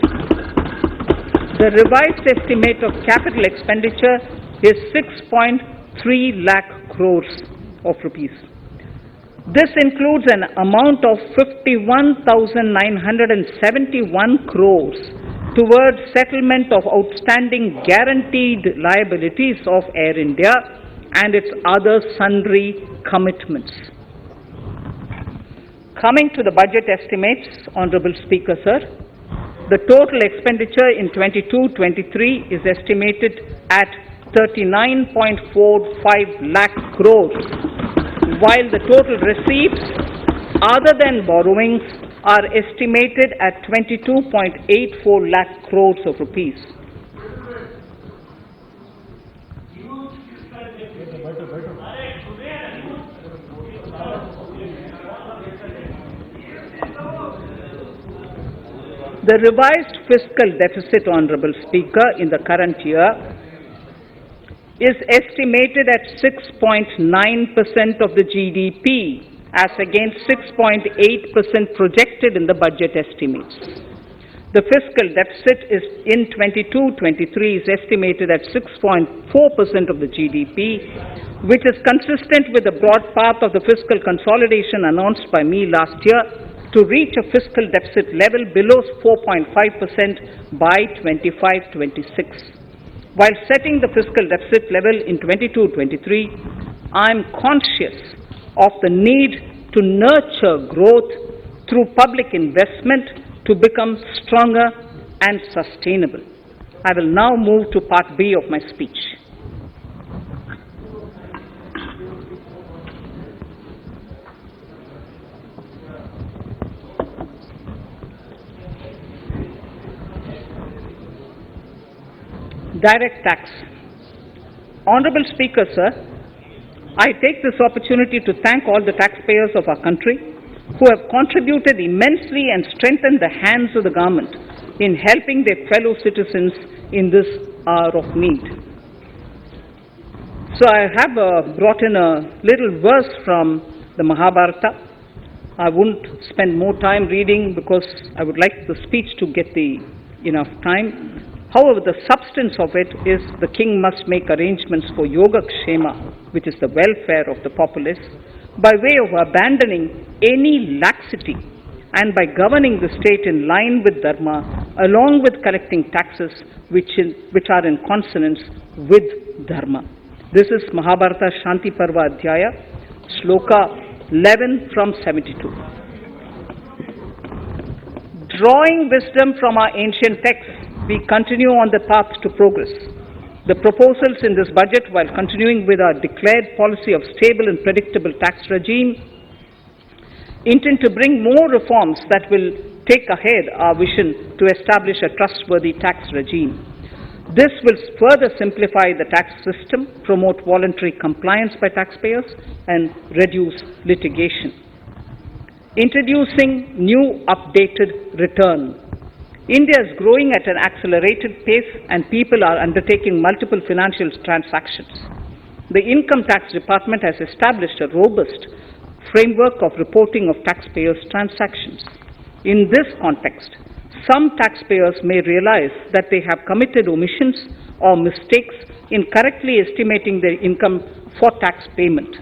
S2: The revised estimate of capital expenditure is 6.3 lakh crores of rupees. This includes an amount of 51,971 crores towards settlement of outstanding guaranteed liabilities of Air India and its other sundry commitments. Coming to the budget estimates, Honorable Speaker, sir, the total expenditure in 22-23 is estimated at 39.45 lakh crores, while the total receipts other than borrowings are estimated at 22.84 lakh crores of rupees. The revised fiscal deficit, Honorable Speaker, in the current year is estimated at 6.9% of the GDP, as against 6.8% projected in the budget estimates. The fiscal deficit is in 22-23 is estimated at 6.4% of the GDP, which is consistent with the broad path of the fiscal consolidation announced by me last year to reach a fiscal deficit level below 4.5% by 25-26. While setting the fiscal deficit level in 22-23, I am conscious of the need to nurture growth through public investment to become stronger and sustainable. I will now move to part B of my speech. Direct tax. Honorable Speaker, sir, I take this opportunity to thank all the taxpayers of our country who have contributed immensely and strengthened the hands of the government in helping their fellow citizens in this hour of need. So I have brought in a little verse from the Mahabharata. I won't spend more time reading because I would like the speech to get enough time. However, the substance of it is the king must make arrangements for yoga kshema, which is the welfare of the populace, by way of abandoning any laxity and by governing the state in line with dharma, along with collecting taxes which are in consonance with dharma. This is Mahabharata Shanti Parva Adhyaya, Shloka 11 from 72. Drawing wisdom from our ancient texts, we continue on the path to progress. The proposals in this budget, while continuing with our declared policy of stable and predictable tax regime, intend to bring more reforms that will take ahead our vision to establish a trustworthy tax regime. This will further simplify the tax system, promote voluntary compliance by taxpayers, and reduce litigation. Introducing new updated return. India is growing at an accelerated pace and people are undertaking multiple financial transactions. The Income Tax Department has established a robust framework of reporting of taxpayers' transactions. In this context, some taxpayers may realize that they have committed omissions or mistakes in correctly estimating their income for tax payment.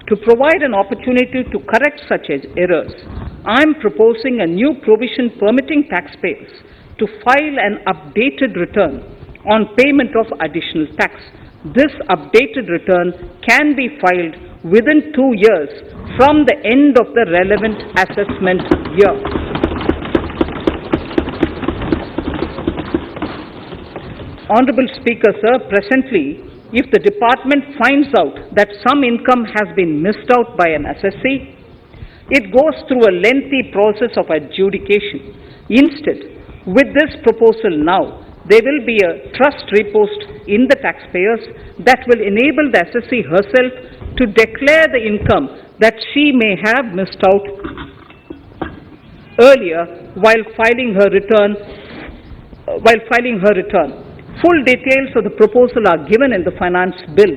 S2: To provide an opportunity to correct such errors, I am proposing a new provision permitting taxpayers to file an updated return on payment of additional tax. This updated return can be filed within 2 years from the end of the relevant assessment year. Honorable Speaker, sir, presently, if the department finds out that some income has been missed out by an assessee, it goes through a lengthy process of adjudication. Instead, with this proposal now, there will be a trust repost in the taxpayers that will enable the assessee herself to declare the income that she may have missed out earlier while filing her return. Full details of the proposal are given in the finance bill.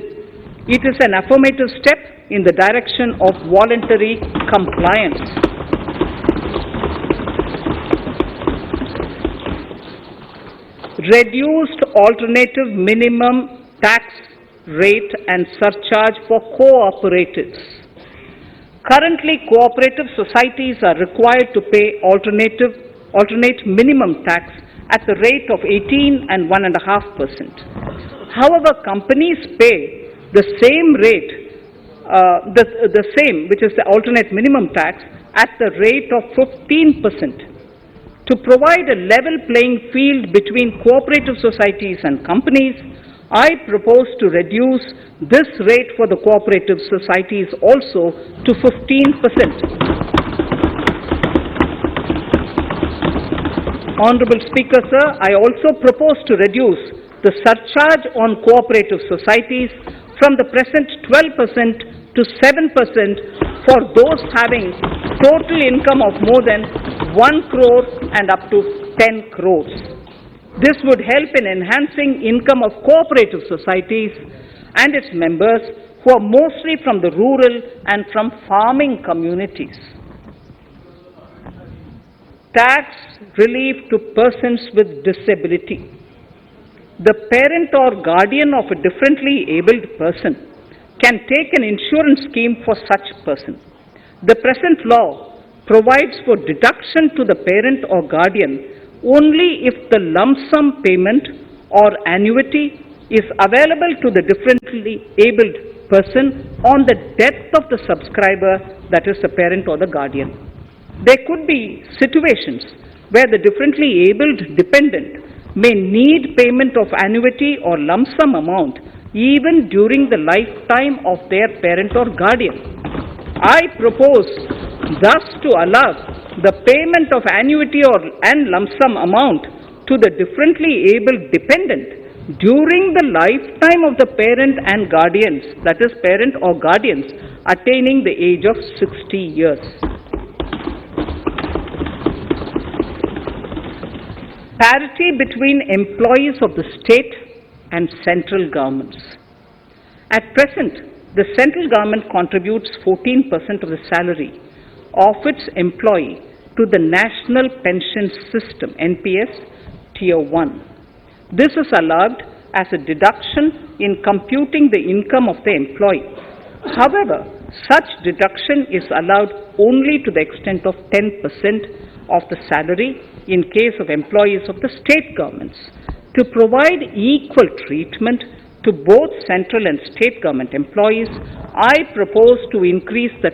S2: It is an affirmative step in the direction of voluntary compliance. Reduced alternative minimum tax rate and surcharge for cooperatives. Currently, cooperative societies are required to pay alternate minimum tax at the rate of 18 and 1.5%. However, companies pay the same rate, the same, which is the alternate minimum tax, at the rate of 15%. To provide a level playing field between cooperative societies and companies, I propose to reduce this rate for the cooperative societies also to 15%. Honorable Speaker, sir, I also propose to reduce the surcharge on cooperative societies from the present 12% to 7% for those having total income of more than 1 crore and up to 10 crores. This would help in enhancing income of cooperative societies and its members who are mostly from the rural and from farming communities. Tax relief to persons with disability. The parent or guardian of a differently abled person can take an insurance scheme for such person. The present law provides for deduction to the parent or guardian only if the lump sum payment or annuity is available to the differently abled person on the death of the subscriber, that is the parent or the guardian. There could be situations where the differently abled dependent may need payment of annuity or lump sum amount even during the lifetime of their parent or guardian. I propose thus to allow the payment of annuity and lump sum amount to the differently abled dependent during the lifetime of the parent and guardians, that is parent or guardians, attaining the age of 60 years. Parity between employees of the state and central governments. At present, the central government contributes 14% of the salary of its employee to the National Pension System, NPS, Tier 1. This is allowed as a deduction in computing the income of the employee. However, such deduction is allowed only to the extent of 10% of the salary in case of employees of the state governments. To provide equal treatment to both central and state government employees, I propose to increase the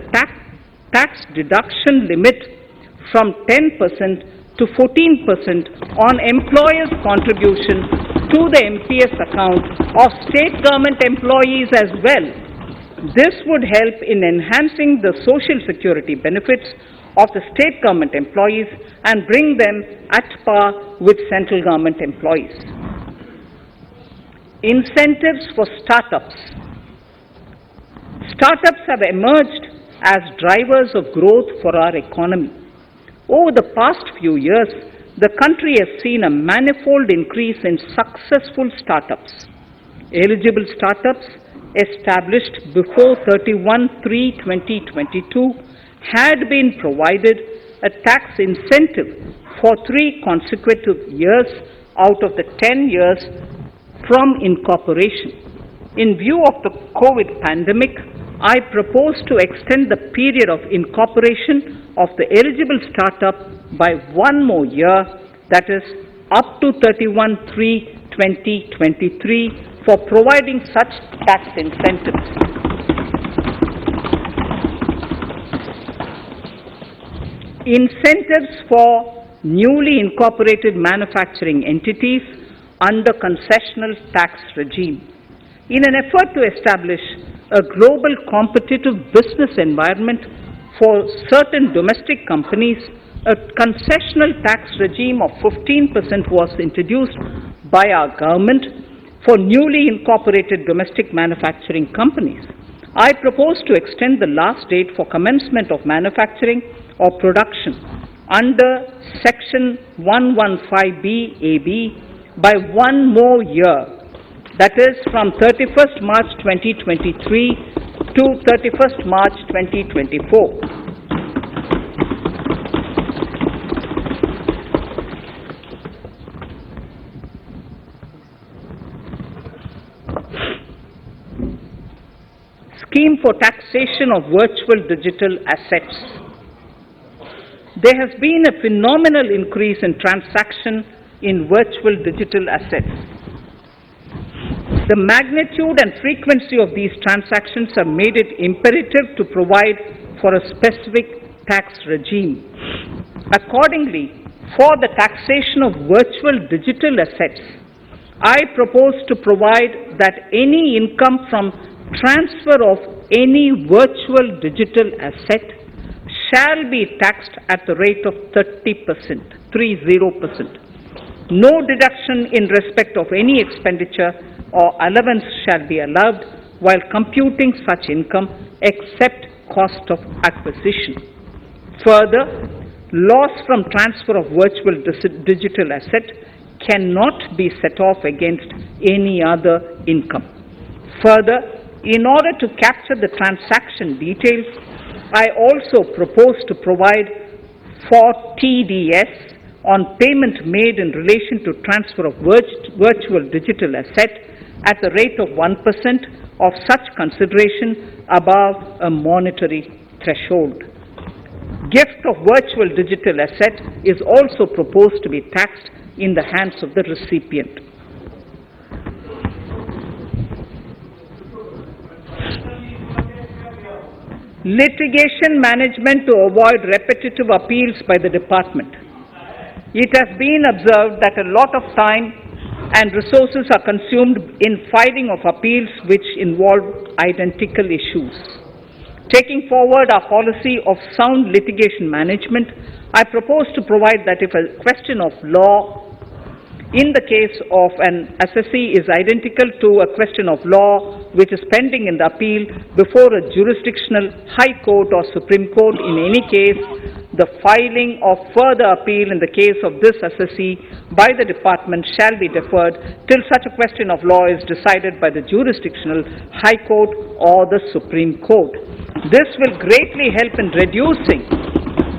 S2: tax deduction limit from 10% to 14% on employers' contribution to the MPS account of state government employees as well. This would help in enhancing the social security benefits of the state government employees and bring them at par with central government employees. Incentives for startups. Startups have emerged as drivers of growth for our economy. Over the past few years, the country has seen a manifold increase in successful startups. Eligible startups established before 31/3/2022 had been provided a tax incentive for 3 consecutive years out of the 10 years from incorporation. In view of the COVID pandemic, I propose to extend the period of incorporation of the eligible startup by 1 more year, that is up to 31/3/2023, for providing such tax incentives. Incentives for newly incorporated manufacturing entities under concessional tax regime. In an effort to establish a global competitive business environment for certain domestic companies, a concessional tax regime of 15% was introduced by our government for newly incorporated domestic manufacturing companies. I propose to extend the last date for commencement of manufacturing or production under Section 115B(ab) by 1 more year, that is from 31st March 2023 to 31st March 2024. Scheme for taxation of virtual digital assets. There has been a phenomenal increase in transaction in virtual digital assets. The magnitude and frequency of these transactions have made it imperative to provide for a specific tax regime. Accordingly, for the taxation of virtual digital assets, I propose to provide that any income from transfer of any virtual digital asset shall be taxed at the rate of 30%. No deduction in respect of any expenditure or allowance shall be allowed while computing such income except cost of acquisition. Further, loss from transfer of virtual digital asset cannot be set off against any other income. Further, in order to capture the transaction details, I also propose to provide for TDS on payment made in relation to transfer of virtual digital asset at the rate of 1% of such consideration above a monetary threshold. Gift of virtual digital asset is also proposed to be taxed in the hands of the recipient. Litigation management to avoid repetitive appeals by the department. It has been observed that a lot of time and resources are consumed in filing of appeals which involve identical issues. Taking forward our policy of sound litigation management, I propose to provide that if a question of law in the case of an assessee is identical to a question of law which is pending in the appeal before a jurisdictional high court or Supreme Court, in any case, the filing of further appeal in the case of this assessee by the department shall be deferred till such a question of law is decided by the jurisdictional high court or the Supreme Court. This will greatly help in reducing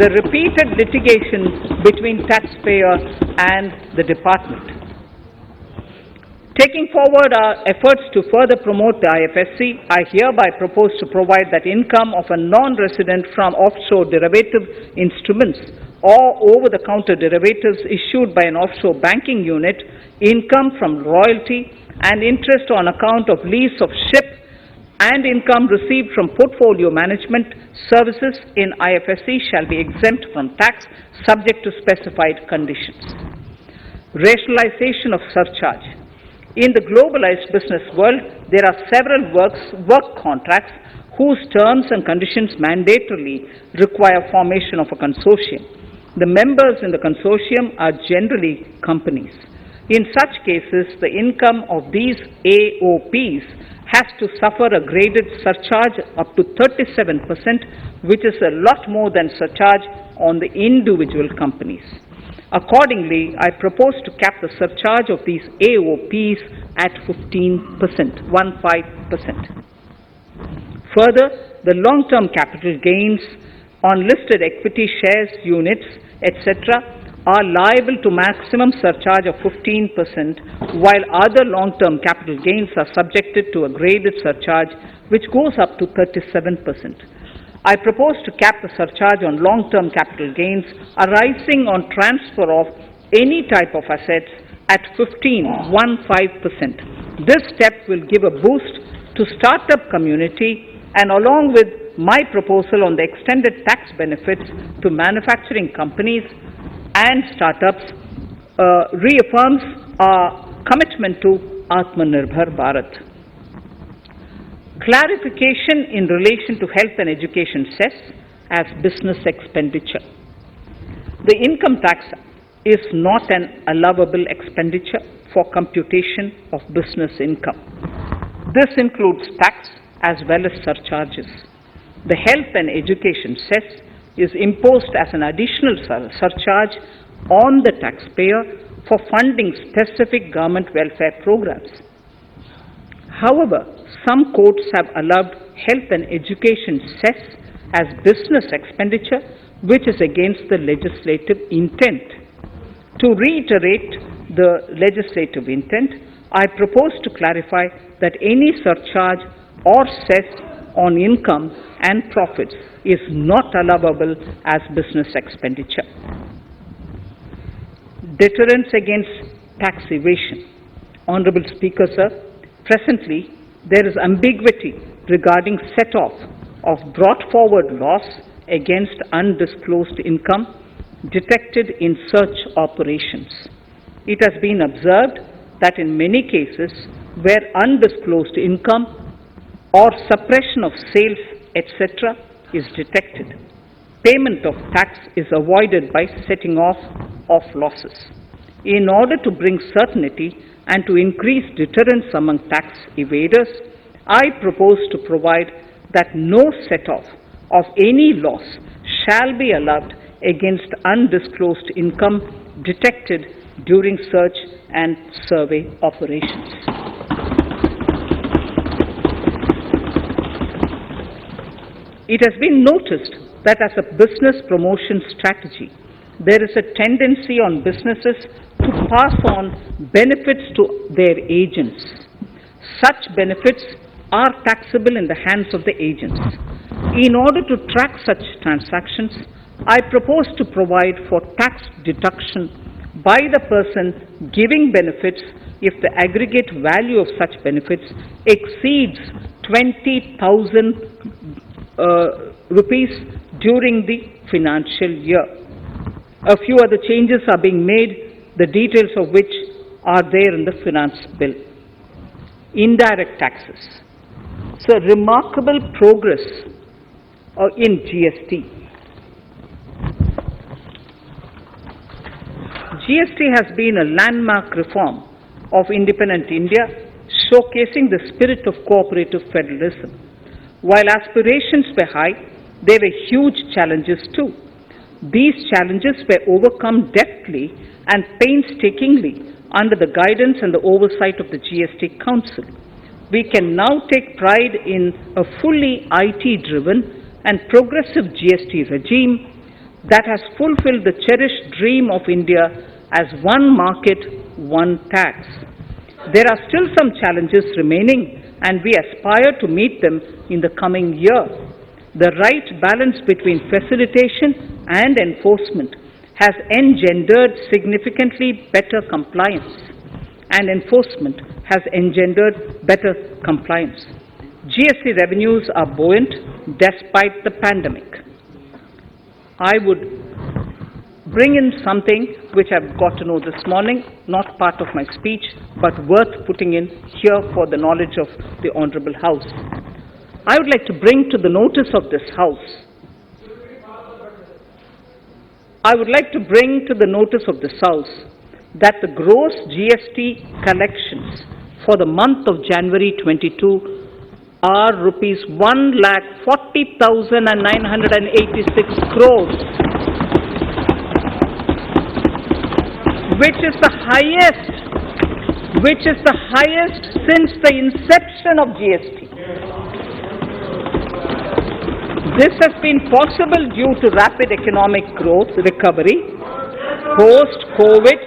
S2: the repeated litigation between taxpayer and the department. Taking forward our efforts to further promote the IFSC, I hereby propose to provide that income of a non-resident from offshore derivative instruments or over-the-counter derivatives issued by an offshore banking unit, income from royalty and interest on account of lease of ship, and income received from portfolio management services in IFSC shall be exempt from tax subject to specified conditions. Rationalization of surcharge. In the globalized business world, there are several work contracts whose terms and conditions mandatorily require formation of a consortium. The members in the consortium are generally companies. In such cases, the income of these AOPs has to suffer a graded surcharge up to 37%, which is a lot more than surcharge on the individual companies. Accordingly, I propose to cap the surcharge of these AOPs at 15%. Further, the long-term capital gains on listed equity shares, units, etc., are liable to maximum surcharge of 15%, while other long-term capital gains are subjected to a graded surcharge which goes up to 37%. I propose to cap the surcharge on long-term capital gains arising on transfer of any type of assets at 15%. This step will give a boost to startup community, and along with my proposal on the extended tax benefits to manufacturing companies and startups, reaffirms our commitment to Atmanirbhar Bharat. Clarification in relation to health and education cess as business expenditure. The income tax is not an allowable expenditure for computation of business income. This includes tax as well as surcharges. The health and education cess is imposed as an additional surcharge on the taxpayer for funding specific government welfare programs. However, some courts have allowed health and education cess as business expenditure, which is against the legislative intent. To reiterate the legislative intent, I propose to clarify that any surcharge or cess on income and profits is not allowable as business expenditure. Deterrence against tax evasion. Honorable Speaker, sir, presently there is ambiguity regarding set-off of brought forward loss against undisclosed income detected in search operations. It has been observed that in many cases where undisclosed income or suppression of sales, etc., is detected, payment of tax is avoided by setting off of losses. In order to bring certainty and to increase deterrence among tax evaders, I propose to provide that no set-off of any loss shall be allowed against undisclosed income detected during search and survey operations. It has been noticed that as a business promotion strategy, there is a tendency on businesses to pass on benefits to their agents. Such benefits are taxable in the hands of the agents. In order to track such transactions, I propose to provide for tax deduction by the person giving benefits if the aggregate value of such benefits exceeds 20,000 rupees during the financial year. A few other changes are being made, the details of which are there in the finance bill. Indirect taxes. So remarkable progress in GST. GST has been a landmark reform of independent India, showcasing the spirit of cooperative federalism. While aspirations were high, there were huge challenges too. These challenges were overcome deftly and painstakingly under the guidance and the oversight of the GST Council. We can now take pride in a fully IT-driven and progressive GST regime that has fulfilled the cherished dream of India as one market, one tax. There are still some challenges remaining, and we aspire to meet them in the coming year. The right balance between facilitation and enforcement has engendered significantly better compliance, and enforcement has engendered better compliance. GST revenues are buoyant despite the pandemic. I would bring in something which I've got to know this morning, not part of my speech, but worth putting in here for the knowledge of the Honorable House. I would like to bring to the notice of this House that the gross GST collections for the month of January 22 are rupees 1,40,986 crores, which is the highest since the inception of GST. This has been possible due to rapid economic growth, recovery, post-COVID,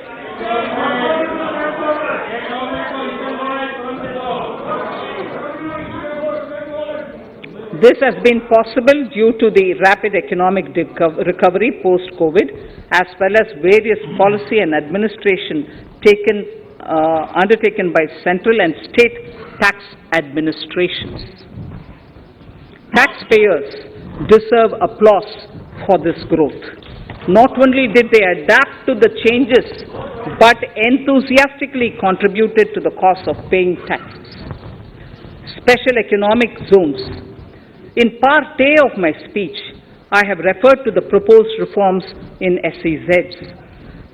S2: This has been possible due to the rapid economic recovery post-COVID, as well as various policy and administration undertaken by central and state tax administrations. Taxpayers deserve applause for this growth. Not only did they adapt to the changes, but enthusiastically contributed to the cost of paying taxes. Special economic zones. In part A of my speech, I have referred to the proposed reforms in SEZs.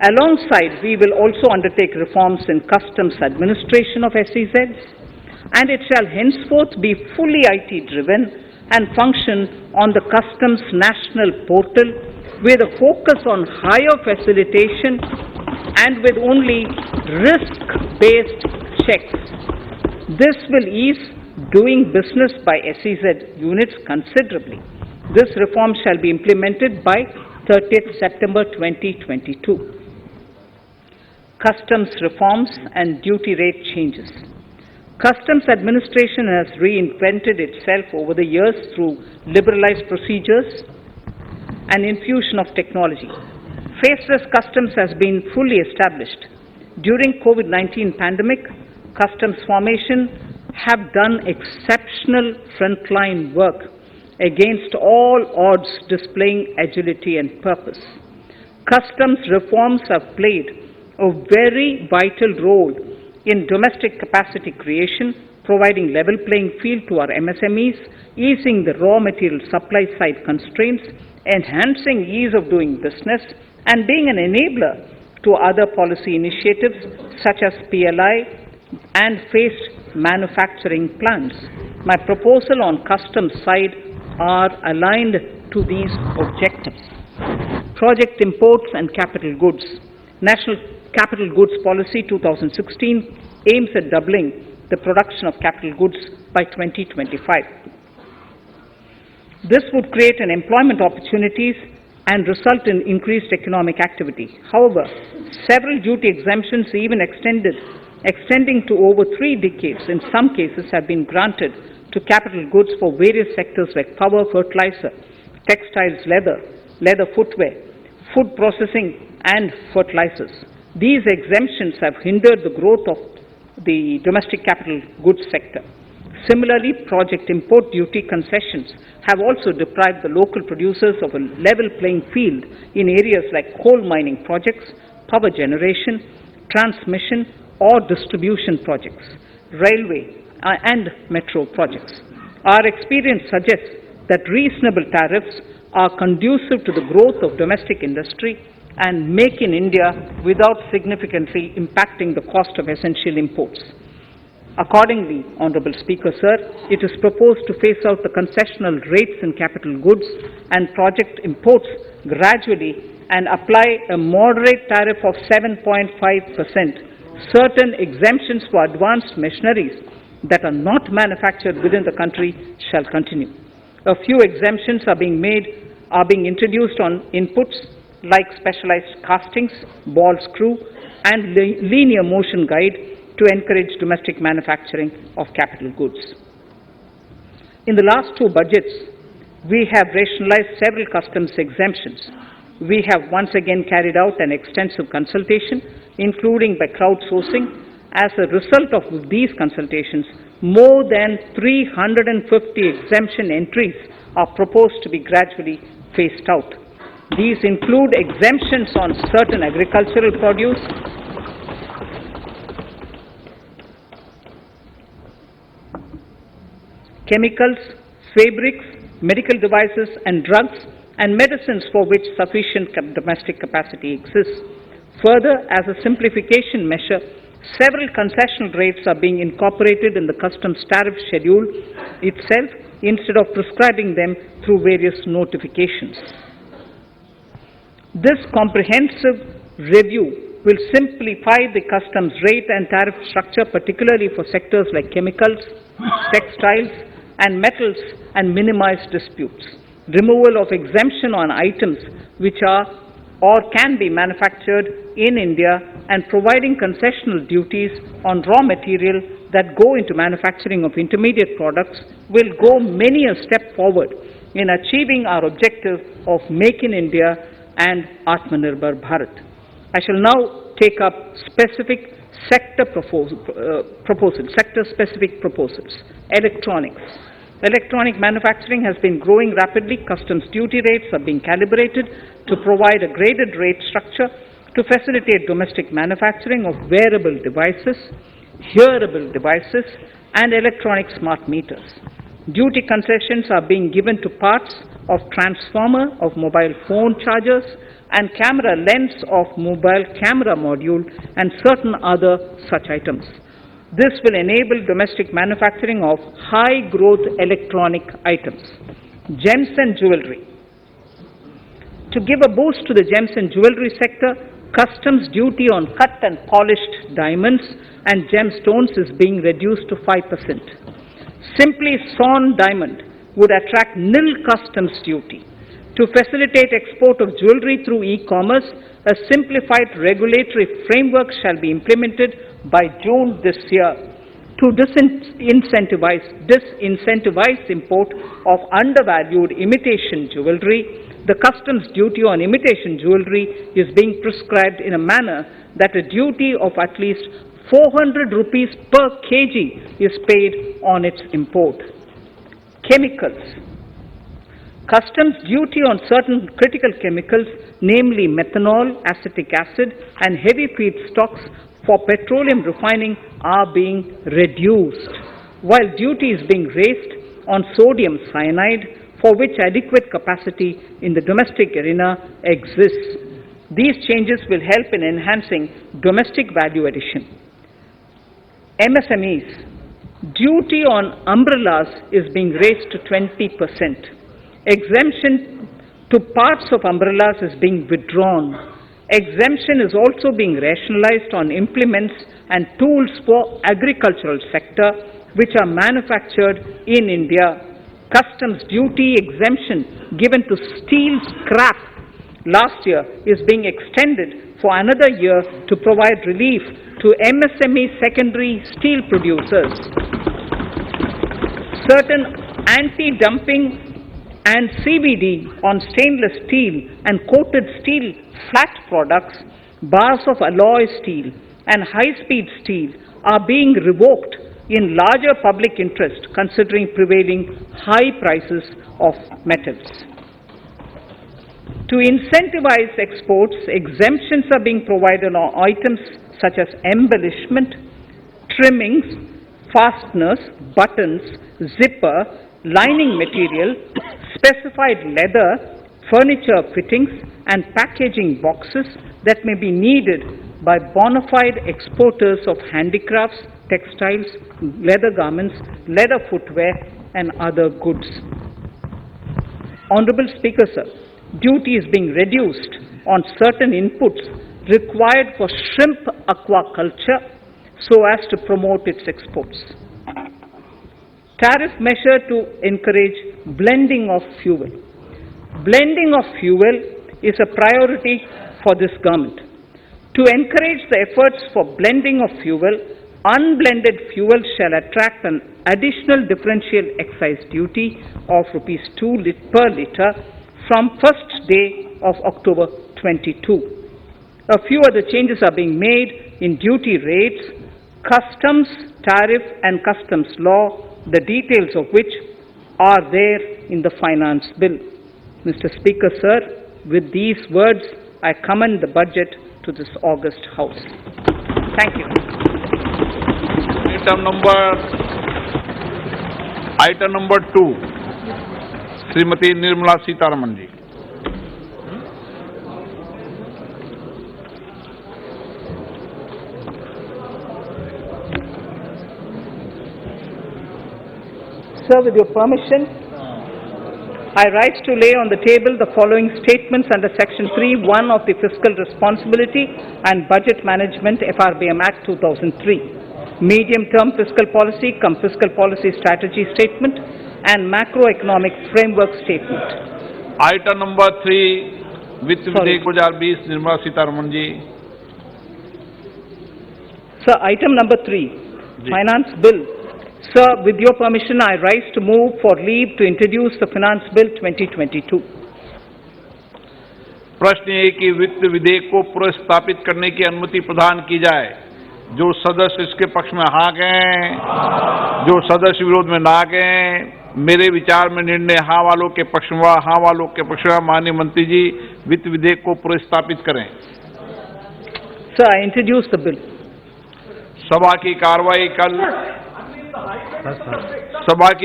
S2: Alongside, we will also undertake reforms in customs administration of SEZs, and it shall henceforth be fully IT-driven and function on the customs national portal with a focus on higher facilitation and with only risk-based checks. This will ease doing business by SEZ units considerably. This reform shall be implemented by 30th September 2022. Customs reforms and duty rate changes. Customs administration has reinvented itself over the years through liberalized procedures and infusion of technology. Faceless customs has been fully established. During COVID-19 pandemic, customs formation have done exceptional frontline work against all odds, displaying agility and purpose. Customs reforms have played a very vital role in domestic capacity creation, providing level playing field to our MSMEs, easing the raw material supply side constraints, enhancing ease of doing business, and being an enabler to other policy initiatives such as PLI and phased manufacturing plans. My proposal on customs side are aligned to these objectives. Project imports and capital goods. National Capital Goods Policy 2016 aims at doubling the production of capital goods by 2025. This would create an employment opportunities and result in increased economic activity. However, several duty exemptions, even extending to over 3 decades, in some cases have been granted to capital goods for various sectors like power, fertilizer, textiles, leather footwear, food processing, and fertilizers. These exemptions have hindered the growth of the domestic capital goods sector. Similarly, project import duty concessions have also deprived the local producers of a level playing field in areas like coal mining projects, power generation, transmission, or distribution projects, railway and metro projects. Our experience suggests that reasonable tariffs are conducive to the growth of domestic industry and make in India without significantly impacting the cost of essential imports. Accordingly, Honorable Speaker, Sir, it is proposed to phase out the concessional rates in capital goods and project imports gradually and apply a moderate tariff of 7.5%. Certain exemptions for advanced machineries that are not manufactured within the country shall continue. A few exemptions are being introduced on inputs like specialized castings, ball screw, and linear motion guide to encourage domestic manufacturing of capital goods. In the last two budgets, we have rationalized several customs exemptions. We have once again carried out an extensive consultation, including by crowdsourcing. As a result of these consultations, more than 350 exemption entries are proposed to be gradually phased out. These include exemptions on certain agricultural produce, chemicals, fabrics, medical devices and drugs, and medicines for which sufficient domestic capacity exists. Further, as a simplification measure, several concessional rates are being incorporated in the customs tariff schedule itself instead of prescribing them through various notifications. This comprehensive review will simplify the customs rate and tariff structure, particularly for sectors like chemicals, textiles, and metals, and minimize disputes. Removal of exemption on items which are or can be manufactured in India, and providing concessional duties on raw material that go into manufacturing of intermediate products will go many a step forward in achieving our objective of Make in India and Atmanirbhar Bharat. I shall now take up specific sector-specific proposals. Electronics. Electronic manufacturing has been growing rapidly. Customs duty rates are being calibrated to provide a graded rate structure to facilitate domestic manufacturing of wearable devices, hearable devices, and electronic smart meters. Duty concessions are being given to parts of transformer of mobile phone chargers and camera lens of mobile camera module and certain other such items. This will enable domestic manufacturing of high-growth electronic items. Gems and jewelry. To give a boost to the gems and jewelry sector, customs duty on cut and polished diamonds and gemstones is being reduced to 5%. Simply sawn diamond would attract nil customs duty. To facilitate export of jewelry through e-commerce, a simplified regulatory framework shall be implemented by June this year to disincentivize import of undervalued imitation jewelry. The customs duty on imitation jewelry is being prescribed in a manner that a duty of at least 400 rupees per kg is paid on its import. Chemicals. Customs duty on certain critical chemicals, namely methanol, acetic acid, and heavy feedstocks for petroleum refining are being reduced, while duty is being raised on sodium cyanide, for which adequate capacity in the domestic arena exists. These changes will help in enhancing domestic value addition. MSMEs. Duty on umbrellas is being raised to 20%. Exemption to parts of umbrellas is being withdrawn. Exemption is also being rationalized on implements and tools for agricultural sector which are manufactured in India. Customs duty exemption given to steel scrap last year is being extended for another year to provide relief to MSME secondary steel producers. Certain anti-dumping and CVD on stainless steel and coated steel flat products, bars of alloy steel and high-speed steel are being revoked in larger public interest considering prevailing high prices of metals. To incentivize exports, exemptions are being provided on items such as embellishment, trimmings, fasteners, buttons, zipper, lining material, specified leather, furniture fittings, and packaging boxes that may be needed by bona fide exporters of handicrafts, textiles, leather garments, leather footwear, and other goods. Honorable Speaker, sir, duty is being reduced on certain inputs required for shrimp aquaculture so as to promote its exports. Tariff measure to encourage blending of fuel. Blending of fuel is a priority for this government. To encourage the efforts for blending of fuel, unblended fuel shall attract an additional differential excise duty of rupees 2 per litre from first day of October 22. A few other changes are being made in duty rates, customs, tariff and customs law, the details of which are there in the finance bill. Mr. Speaker, sir, with these words, I commend the budget to this august House. Thank you.
S3: Item number 2, Shrimati Nirmala Sitharaman ji.
S2: Sir, with your permission, I rise to lay on the table the following statements under Section 3(1) of the Fiscal Responsibility and Budget Management FRBM Act 2003, Medium-Term Fiscal Policy cum Fiscal Policy Strategy Statement and Macroeconomic Framework Statement.
S3: Item number 3, वित्त विधेयक 2020, Nirmala Sitharaman ji.
S2: Sir, item number 3, Finance Bill. Sir, with your permission, I rise to move for leave to introduce the Finance Bill 2022.
S3: प्रश्न ये कि वित्त विधेयक को पुनर्स्थापित करने की अनुमति प्रदान की जाए. जो सदस्य इसके पक्ष में हाँ कहें, जो सदस्य विरोध में ना कहें. मेरे विचार में निर्णय हाँ वालों के पक्ष में, हाँ वालों के पक्ष में. माननीय मंत्री जी, वित्त विधेयक को पुनर्स्थापित करें.
S2: Sir, I introduce the bill.
S3: सभा की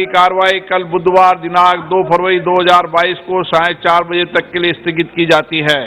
S3: कार्रवाई कल बुधवार दिनांक 2 फरवरी 2022 को 4:30 बजे तक के लिए स्थगित की जाती है.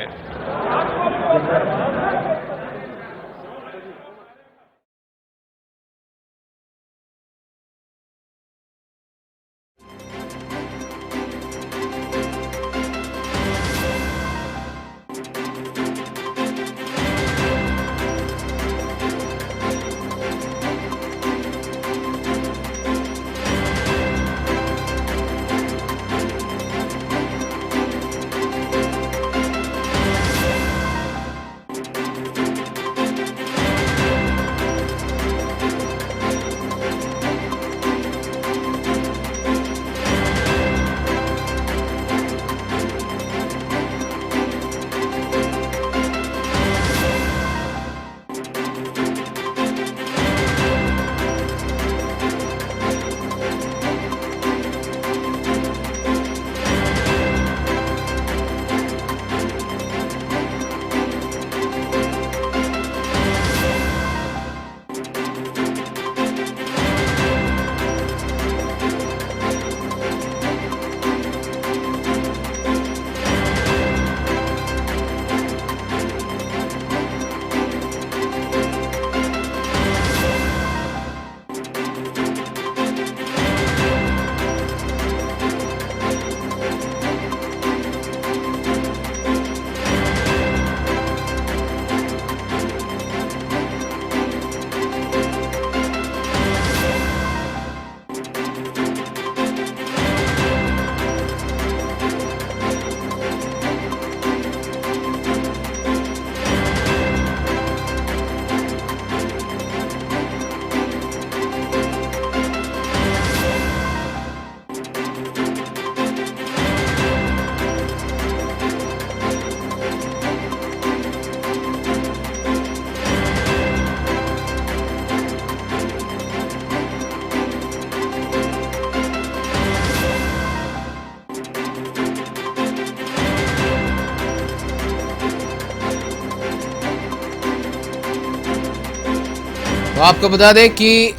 S1: तो आपको बता दें कि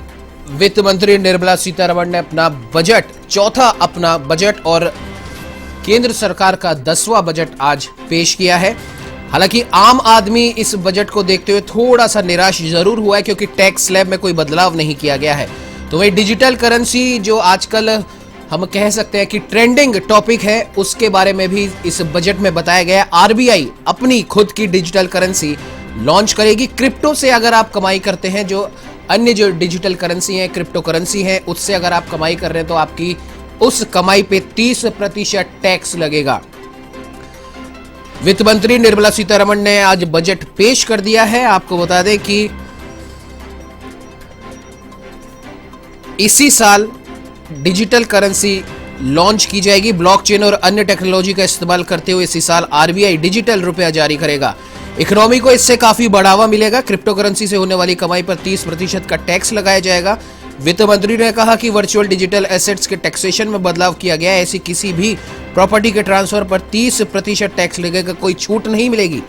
S1: वित्त मंत्री निर्मला सीतारमण ने अपना बजट, चौथा अपना बजट और केंद्र सरकार का 10वां बजट आज पेश किया है। हालांकि आम आदमी इस बजट को देखते हुए थोड़ा सा निराश जरूर हुआ है, क्योंकि टैक्स स्लैब में कोई बदलाव नहीं किया गया है। तो वही डिजिटल करेंसी जो आजकल हम कह सकते हैं कि ट्रेंडिंग टॉपिक है, उसके बारे में भी इस बजट में बताया गया है। आरबीआई अपनी खुद की डिजिटल करेंसी लॉन्च करेगी। क्रिप्टो से अगर आप कमाई करते हैं, जो अन्य जो डिजिटल करेंसी है, क्रिप्टो करेंसी है, उससे अगर आप कमाई कर रहे हैं तो आपकी उस कमाई पे 30% टैक्स लगेगा। वित्त मंत्री निर्मला सीतारमण ने आज बजट पेश कर दिया है। आपको बता दें कि इसी साल डिजिटल करेंसी लॉन्च की जाएगी। ब्लॉकचेन और अन्य टेक्नोलॉजी का इस्तेमाल करते हुए इसी साल आरबीआई डिजिटल रुपया जारी करेगा। इकोनॉमी को इससे काफी बढ़ावा मिलेगा। क्रिप्टो करेंसी से होने वाली कमाई पर 30% का टैक्स लगाया जाएगा। वित्त मंत्री ने कहा कि वर्चुअल डिजिटल एसेट्स के टैक्सेशन में बदलाव किया गया है। ऐसी किसी भी प्रॉपर्टी के ट्रांसफर पर 30% टैक्स लगेगा, कोई छूट नहीं मिलेगी।